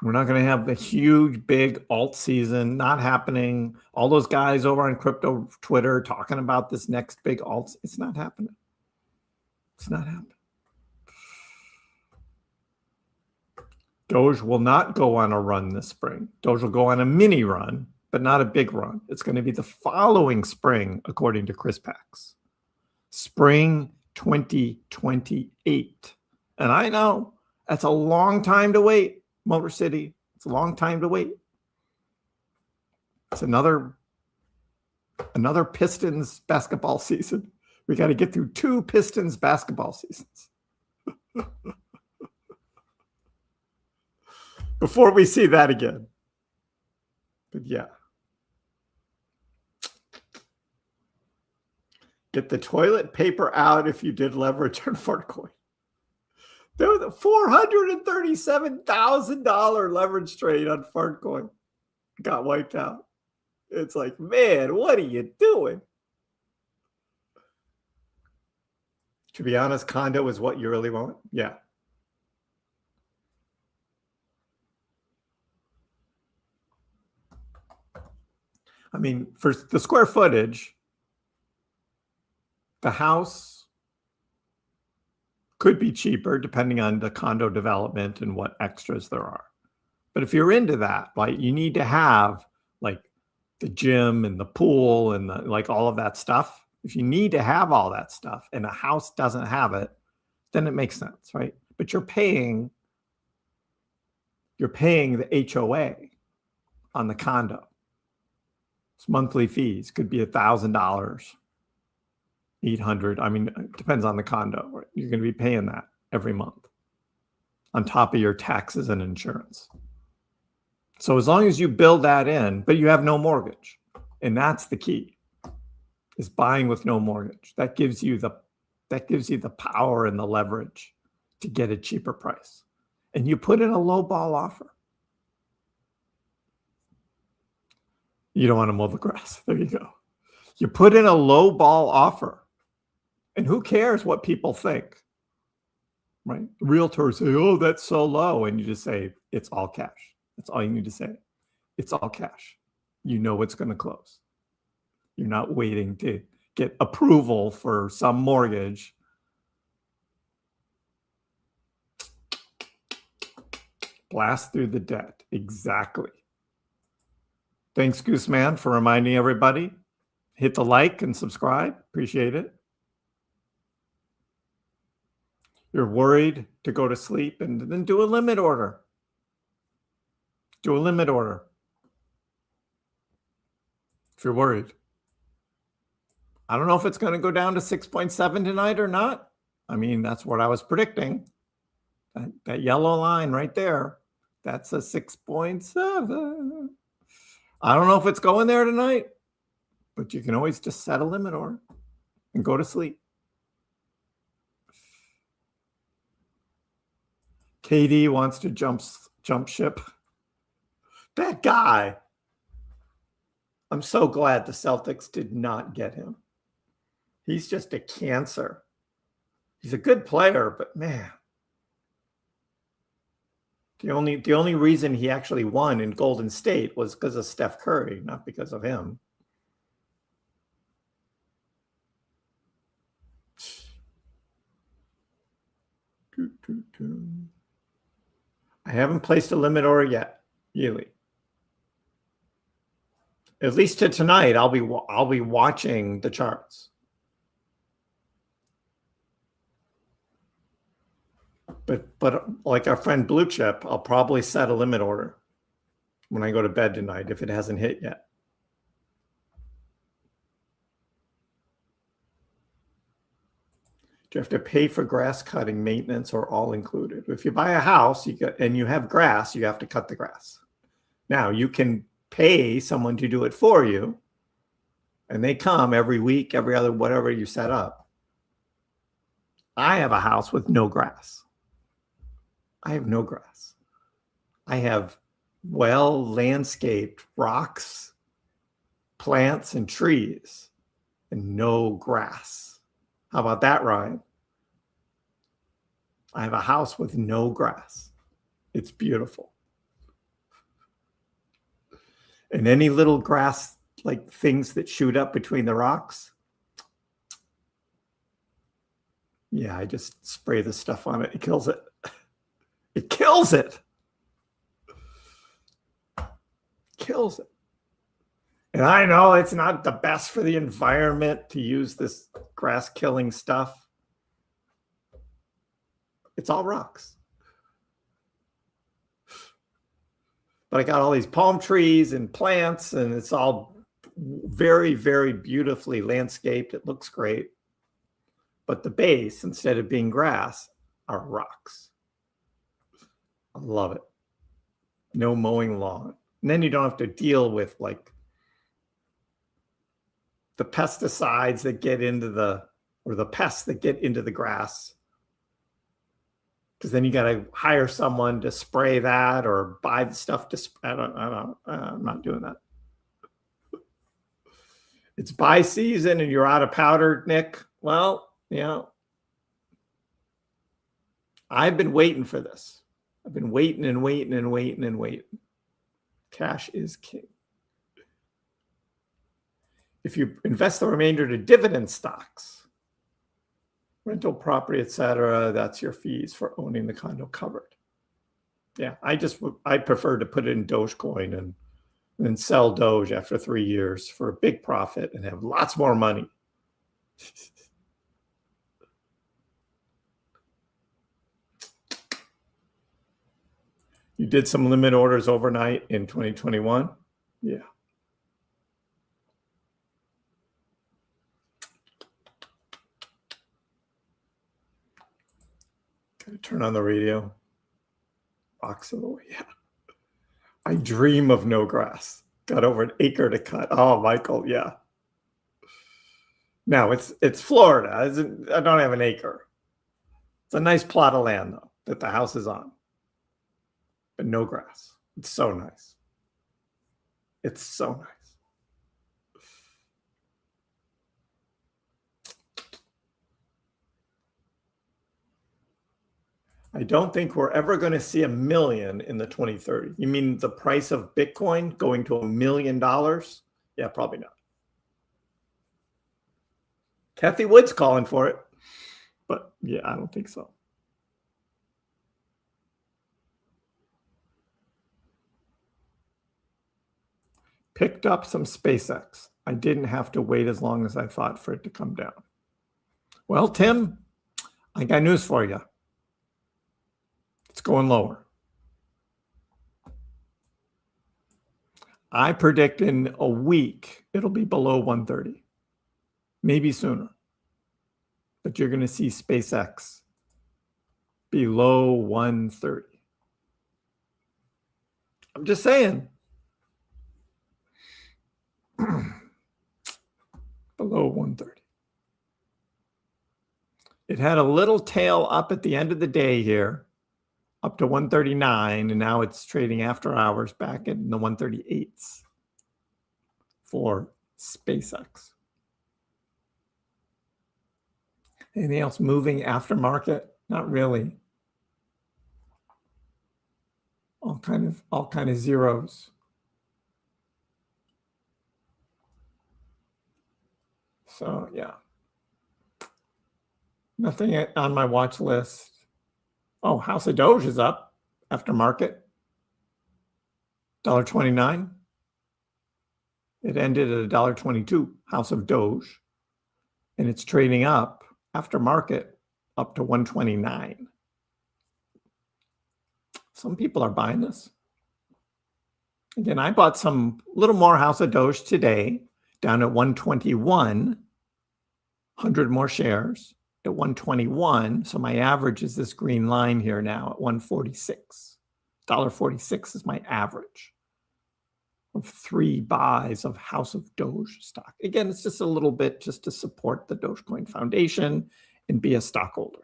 We're not going to have the huge, big alt season. Not happening. All those guys over on crypto Twitter talking about this next big alt. It's not happening. It's not happening. Doge will not go on a run this spring. Doge will go on a mini run, but not a big run. It's going to be the following spring, according to Kriss Packs. Spring 2028. And I know that's a long time to wait, Motor City. It's a long time to wait. It's another Pistons basketball season. We got to get through 2 Pistons basketball seasons before we see that again. But yeah. Get the toilet paper out if you did leverage on Fartcoin. There was a $437,000 leverage trade on Fartcoin. Got wiped out. It's like, man, what are you doing? To be honest, condo is what you really want. Yeah. I mean, for the square footage, the house could be cheaper depending on the condo development and what extras there are. But if you're into that, like you need to have like the gym and the pool and the, like all of that stuff. If you need to have all that stuff and a house doesn't have it, then it makes sense, right? But you're paying the HOA on the condo. It's monthly fees could be $1,000, $800. I mean, it depends on the condo. Right? You're going to be paying that every month on top of your taxes and insurance. So as long as you build that in, but you have no mortgage, and that's the key, is buying with no mortgage. That gives you the power and the leverage to get a cheaper price. And you put in a low ball offer. You don't want to mow the grass. There you go. You put in a low ball offer. And who cares what people think? Right? Realtors say, oh, that's so low. And you just say, it's all cash. That's all you need to say. It's all cash. You know it's going to close. You're not waiting to get approval for some mortgage. Blast through the debt. Exactly. Thanks, Gooseman, for reminding everybody. Hit the like and subscribe. Appreciate it. You're worried to go to sleep, and then do a limit order. Do a limit order. If you're worried. I don't know if it's going to go down to 6.7 tonight or not. I mean, that's what I was predicting. That yellow line right there, that's a 6.7. I don't know if it's going there tonight, but you can always just set a limit order and go to sleep. KD wants to jump ship. That guy. I'm so glad the Celtics did not get him. He's just a cancer. He's a good player, but man. The only reason he actually won in Golden State was because of Steph Curry, not because of him. I haven't placed a limit order yet, Yearly. At least to tonight, I'll be watching the charts. But like our friend Blue Chip, I'll probably set a limit order when I go to bed tonight if it hasn't hit yet. Do you have to pay for grass cutting, maintenance, or all included? If you buy a house and you have grass, you have to cut the grass. Now, you can pay someone to do it for you, and they come every week, every other, whatever you set up. I have a house with no grass. I have no grass. I have well-landscaped rocks, plants, and trees, and no grass. How about that, Ryan? I have a house with no grass. It's beautiful. And any little grass, like things that shoot up between the rocks, yeah, I just spray the stuff on it. It kills it. It kills it. Kills it. And I know it's not the best for the environment to use this grass killing stuff. It's all rocks. But I got all these palm trees and plants, and it's all very, very beautifully landscaped. It looks great. But the base, instead of being grass, are rocks. I love it. No mowing lawn. And then you don't have to deal with like the pesticides that get into the pests that get into the grass. Because then you got to hire someone to spray that or buy the stuff to spray. I'm not doing that. It's buy season and you're out of powder, Nick. Well, I've been waiting for this. I've been waiting and waiting and waiting and waiting. Cash is king. If you invest the remainder to dividend stocks, rental property, etc., that's your fees for owning the condo covered. Yeah, I prefer to put it in Dogecoin and then sell Doge after 3 years for a big profit and have lots more money. You did some limit orders overnight in 2021? Yeah. Gotta turn on the radio. Box of the way. Yeah. I dream of no grass. Got over an acre to cut. Oh, Michael, yeah. Now it's Florida. I don't have an acre. It's a nice plot of land though that the house is on. But no grass. It's so nice. It's so nice. I don't think we're ever going to see $1 million in the 2030s. You mean the price of Bitcoin going to $1 million? Yeah, probably not. Kathy Wood's calling for it. But yeah, I don't think so. Picked up some SpaceX. I didn't have to wait as long as I thought for it to come down. Well, Tim, I got news for you. It's going lower. I predict in a week it'll be below 130, maybe sooner. But you're going to see SpaceX below 130. I'm just saying. Below 130. It had a little tail up at the end of the day here, up to 139, and now it's trading after hours back in the 138s for SpaceX. Anything else moving after market? Not really. All kind of zeros. So yeah, nothing on my watch list. Oh, House of Doge is up after market. $1.29. It ended at $1.22, House of Doge. And it's trading up after market up to 129. Some people are buying this. Again, I bought some little more House of Doge today, down at 121, 100 more shares at 121. So my average is this green line here now at 146. $1.46 is my average of 3 buys of House of Doge stock. Again, it's just a little bit just to support the Dogecoin Foundation and be a stockholder.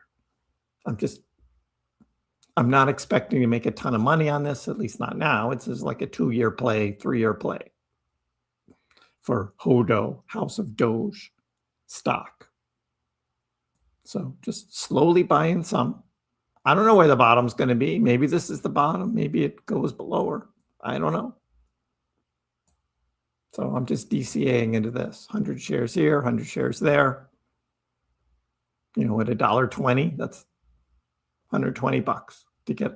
I'm not expecting to make a ton of money on this, at least not now. It's just like a 2-year play, 3-year play for HODO, House of Doge stock. So just slowly buying some. I don't know where the bottom's going to be. Maybe this is the bottom. Maybe it goes below her. I don't know. So I'm just DCAing into this. 100 shares here, 100 shares there. You know, at $1.20, that's $120 to get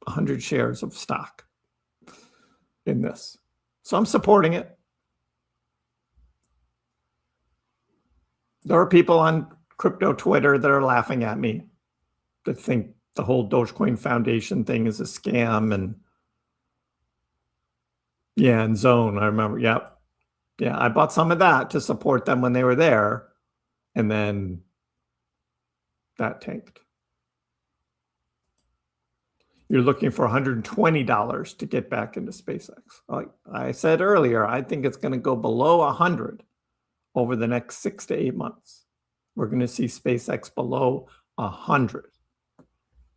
100 shares of stock in this. So I'm supporting it. There are people on crypto Twitter that are laughing at me that think the whole Dogecoin Foundation thing is a scam. And yeah, and Zone, I remember. Yep. Yeah, I bought some of that to support them when they were there. And then that tanked. You're looking for $120 to get back into SpaceX. Like I said earlier, I think it's going to go below 100 over the next 6 to 8 months. We're going to see SpaceX below 100.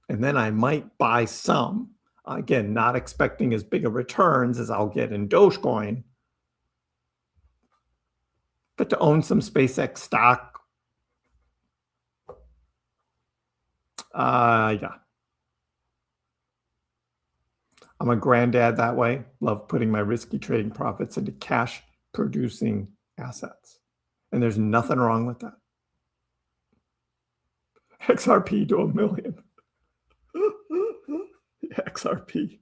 And then I might buy some. Again, not expecting as big of returns as I'll get in Dogecoin. But to own some SpaceX stock, yeah. I'm a granddad that way. Love putting my risky trading profits into cash producing assets. And there's nothing wrong with that. XRP to $1 million. XRP.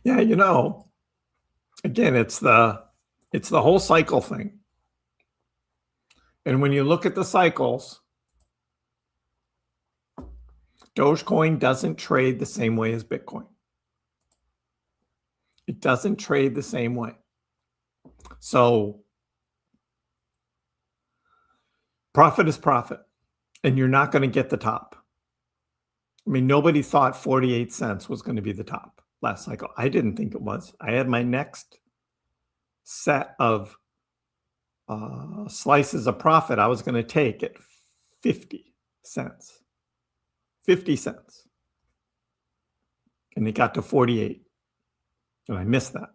Yeah, you know, again, it's the whole cycle thing. And when you look at the cycles, Dogecoin doesn't trade the same way as Bitcoin. It doesn't trade the same way. So profit is profit, and you're not going to get the top. I mean, nobody thought 48 cents was going to be the top last cycle. I didn't think it was. I had my next set of slices of profit I was going to take at 50 cents. 50 cents. And it got to 48. And I missed that.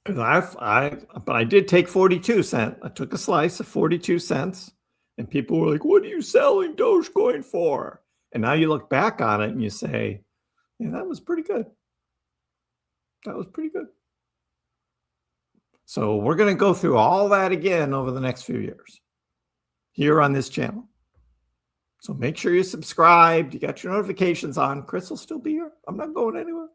But I did take 42 cents. I took a slice of 42 cents. And people were like, what are you selling Dogecoin for? And now you look back on it and you say, yeah, that was pretty good. That was pretty good. So we're going to go through all that again over the next few years here on this channel. So make sure you're subscribed. You got your notifications on. Kriss will still be here. I'm not going anywhere.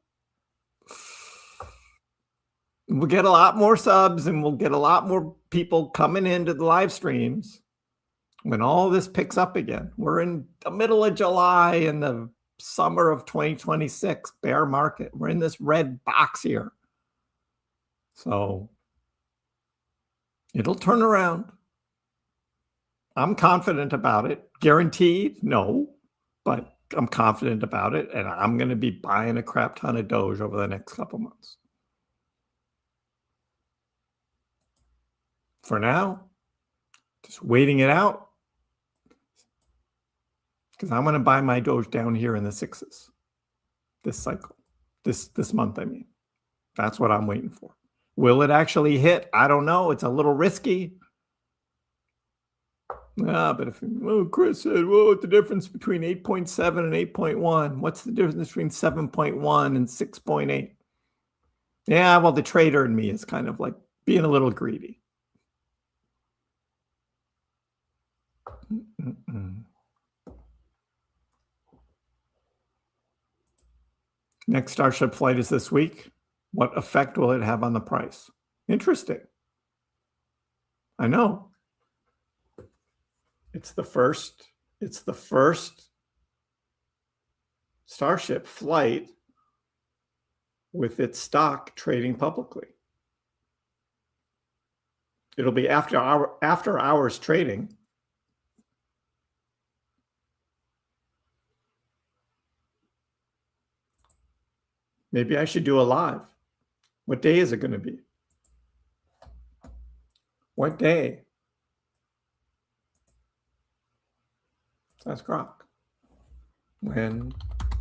We'll get a lot more subs and we'll get a lot more people coming into the live streams when all this picks up again. We're in the middle of July in the summer of 2026, bear market. We're in this red box here. So it'll turn around. I'm confident about it. Guaranteed? No. But I'm confident about it. And I'm going to be buying a crap ton of Doge over the next couple months. For now, just waiting it out. Because I'm going to buy my Doge down here in the 6s. This cycle. This month, I mean. That's what I'm waiting for. Will it actually hit? I don't know. It's a little risky. But if Chris said, what's the difference between 8.7 and 8.1? What's the difference between 7.1 and 6.8? Yeah, well, the trader in me is kind of like being a little greedy. Next Starship flight is this week. What effect will it have on the price? Interesting. I know. It's the first Starship flight with its stock trading publicly. It'll be after hours trading. Maybe I should do a live. What day is it going to be? What day? That's Grok. When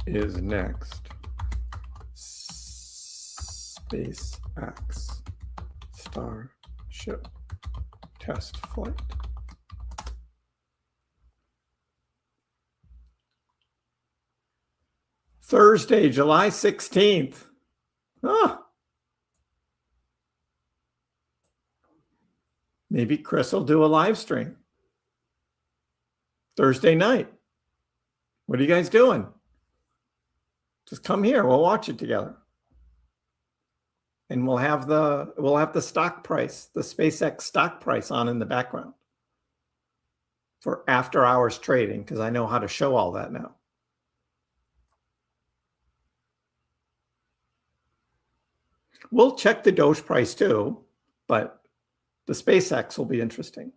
is next SpaceX Starship test flight? Thursday, July 16th. Maybe Kriss will do a live stream Thursday night. What are you guys doing? Just come here. We'll watch it together. And we'll have the stock price, the SpaceX stock price on in the background for after hours trading, because I know how to show all that now. We'll check the Doge price too, but the SpaceX will be interesting.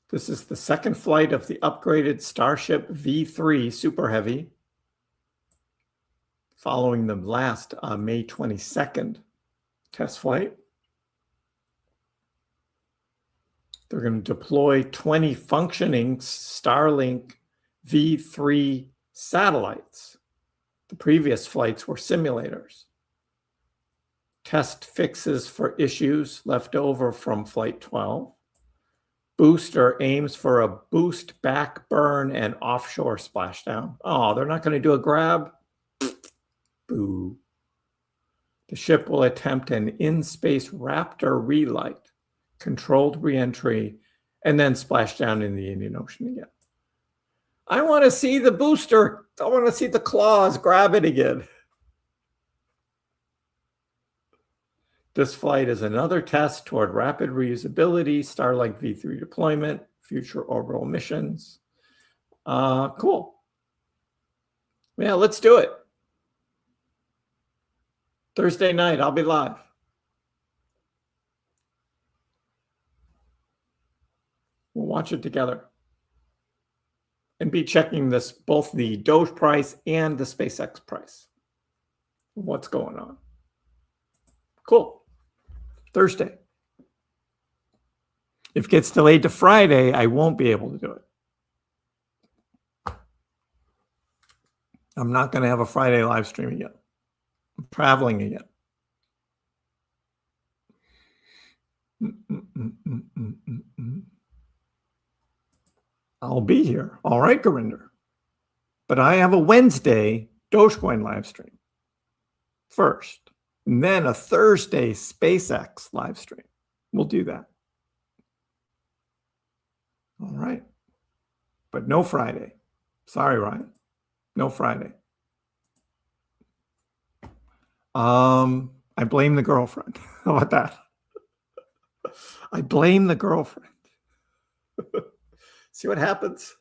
This is the second flight of the upgraded Starship V3 Super Heavy, following the last May 22nd test flight. They're going to deploy 20 functioning Starlink V3 satellites. The previous flights were simulators. Test fixes for issues left over from Flight 12. Booster aims for a boost back burn and offshore splashdown. Oh, they're not going to do a grab? Boo. The ship will attempt an in-space Raptor relight, controlled reentry, and then splash down in the Indian Ocean again. I want to see the booster. I want to see the claws grab it again. This flight is another test toward rapid reusability, Starlink V3 deployment, future orbital missions. Cool. Yeah, let's do it. Thursday night, I'll be live. We'll watch it together and be checking this, both the Doge price and the SpaceX price. What's going on? Cool. Thursday. If it gets delayed to Friday, I won't be able to do it. I'm not going to have a Friday live stream again. I'm traveling again. I'll be here. All right, Gurinder. But I have a Wednesday Dogecoin live stream first. And then a Thursday SpaceX live stream. We'll do that. All right. But no Friday. Sorry, Ryan. No Friday. I blame the girlfriend. How about that? I blame the girlfriend. See what happens?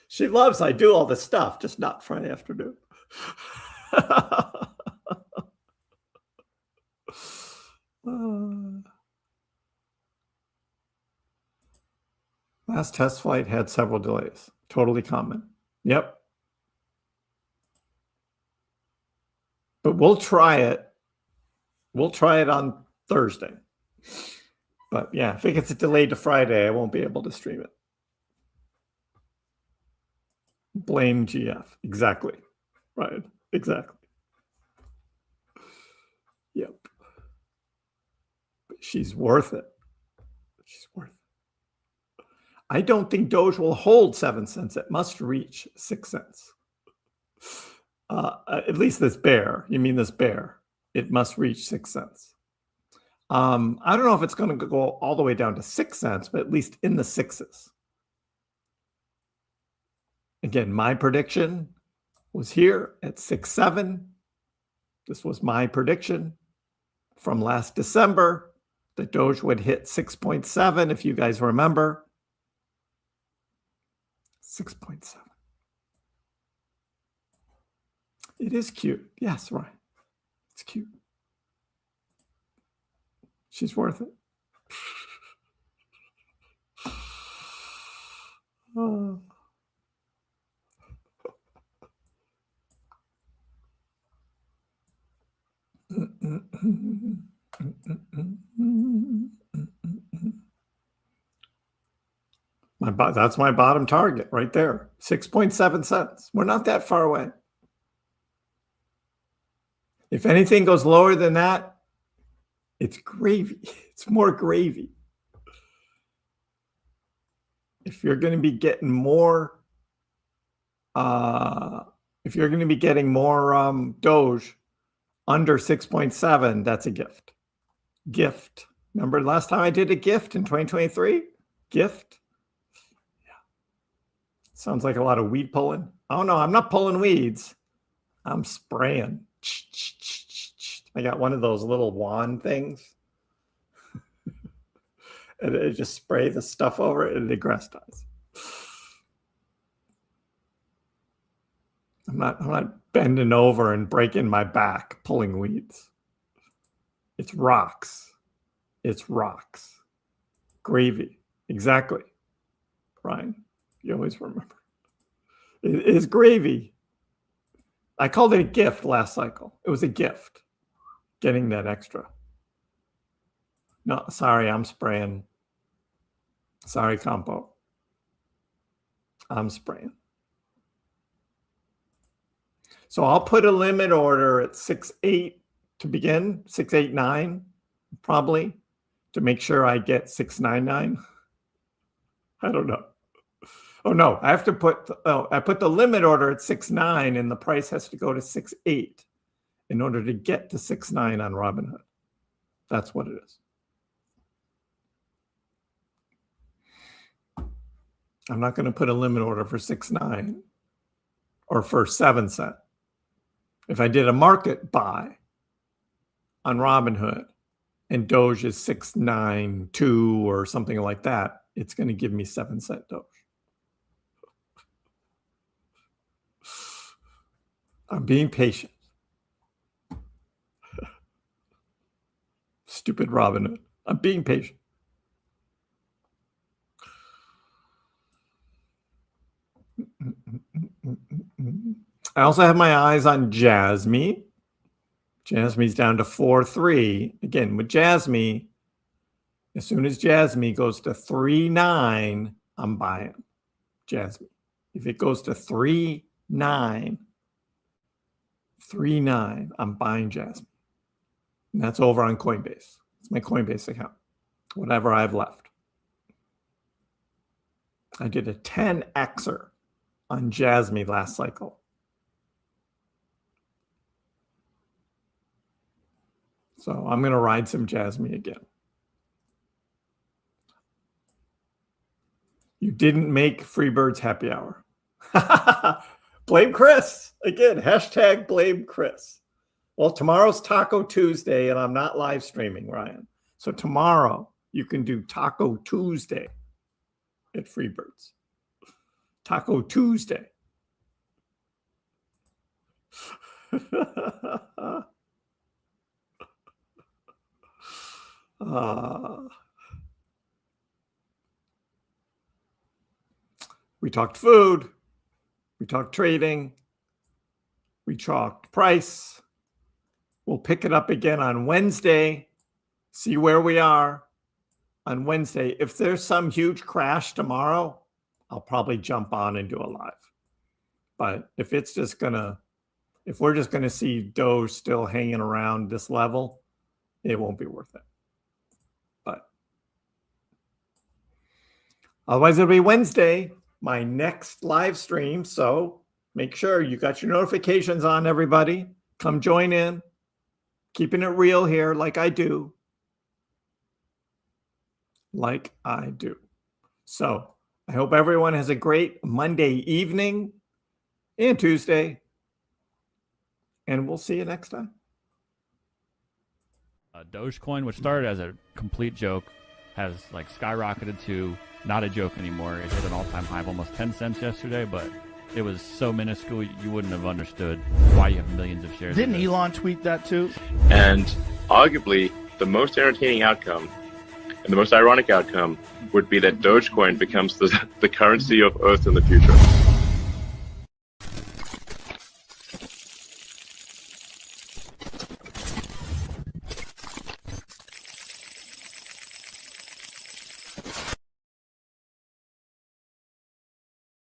She loves I do all this stuff, just not Friday afternoon. Last test flight had several delays. Totally common. Yep. But we'll try it. We'll try it on Thursday. But yeah, if it gets delayed to Friday, I won't be able to stream it. Blame GF. Exactly. Right. Exactly. Yep. She's worth it. She's worth it. I don't think Doge will hold 7 cents. It must reach 6 cents. At least this bear. You mean this bear? It must reach 6 cents. I don't know if it's going to go all the way down to 6 cents, but at least in the sixes. Again, my prediction was here at 6.7. This was my prediction from last December that Doge would hit 6.7, if you guys remember. 6.7. It is cute. Yes, right. It's cute. She's worth it. Oh. That's my bottom target right there. 6.7 cents. We're not that far away. If anything goes lower than that, it's gravy. It's more gravy. If you're going to be getting more, if you're going to be getting more Doge under 6.7, that's a gift. Gift. Remember last time I did a gift in 2023? Gift. Yeah. Sounds like a lot of weed pulling. Oh no, I'm not pulling weeds. I'm spraying. I got one of those little wand things. And I just spray the stuff over it and the grass dies. I'm not bending over and breaking my back pulling weeds. It's rocks. It's rocks. Gravy. Exactly. Ryan, you always remember. It is gravy. I called it a gift last cycle. It was a gift. Getting that extra. No, sorry, I'm spraying. Sorry, Compo. I'm spraying. So I'll put a limit order at 6.8 to begin, 6.89 probably, to make sure I get 6.99. I don't know. Oh no, I have to put, I put the limit order at 6.9 and the price has to go to 6.8 in order to get to 6.9 on Robinhood. That's what it is. I'm not going to put a limit order for 6.9 or for 7 cent. If I did a market buy on Robinhood and Doge is 6.92 or something like that, it's going to give me 7 cent Doge. I'm being patient. Stupid Robinhood. I'm being patient. I also have my eyes on Jasmy. Jasmy's down to 4.3. Again, with Jasmy, as soon as Jasmy goes to 3.9, I'm buying Jasmy. If it goes to 3.9, I'm buying Jasmy. And that's over on Coinbase. It's my Coinbase account. Whatever I have left. I did a 10xer on Jasmy last cycle. So I'm going to ride some Jasmy again. You didn't make Freebirds happy hour. Blame Kriss. Again, hashtag blame Kriss. Well, tomorrow's Taco Tuesday and I'm not live streaming, Ryan. So tomorrow you can do Taco Tuesday at Freebirds. Taco Tuesday. We talked food. We talked trading. We talked price. We'll pick it up again on Wednesday. See where we are on Wednesday. If there's some huge crash tomorrow, I'll probably jump on and do a live. But if we're just going to see Doge still hanging around this level, it won't be worth it. Otherwise, it'll be Wednesday, my next live stream. So make sure you got your notifications on, everybody. Come join in. Keeping it real here like I do. Like I do. So I hope everyone has a great Monday evening and Tuesday. And we'll see you next time. Dogecoin, which started as a complete joke, has like skyrocketed to not a joke anymore. It hit an all-time high of almost 10 cents yesterday, but it was so minuscule you wouldn't have understood why you have millions of shares. Didn't Elon tweet that too? And arguably, the most entertaining outcome and the most ironic outcome would be that Dogecoin becomes the currency of Earth in the future.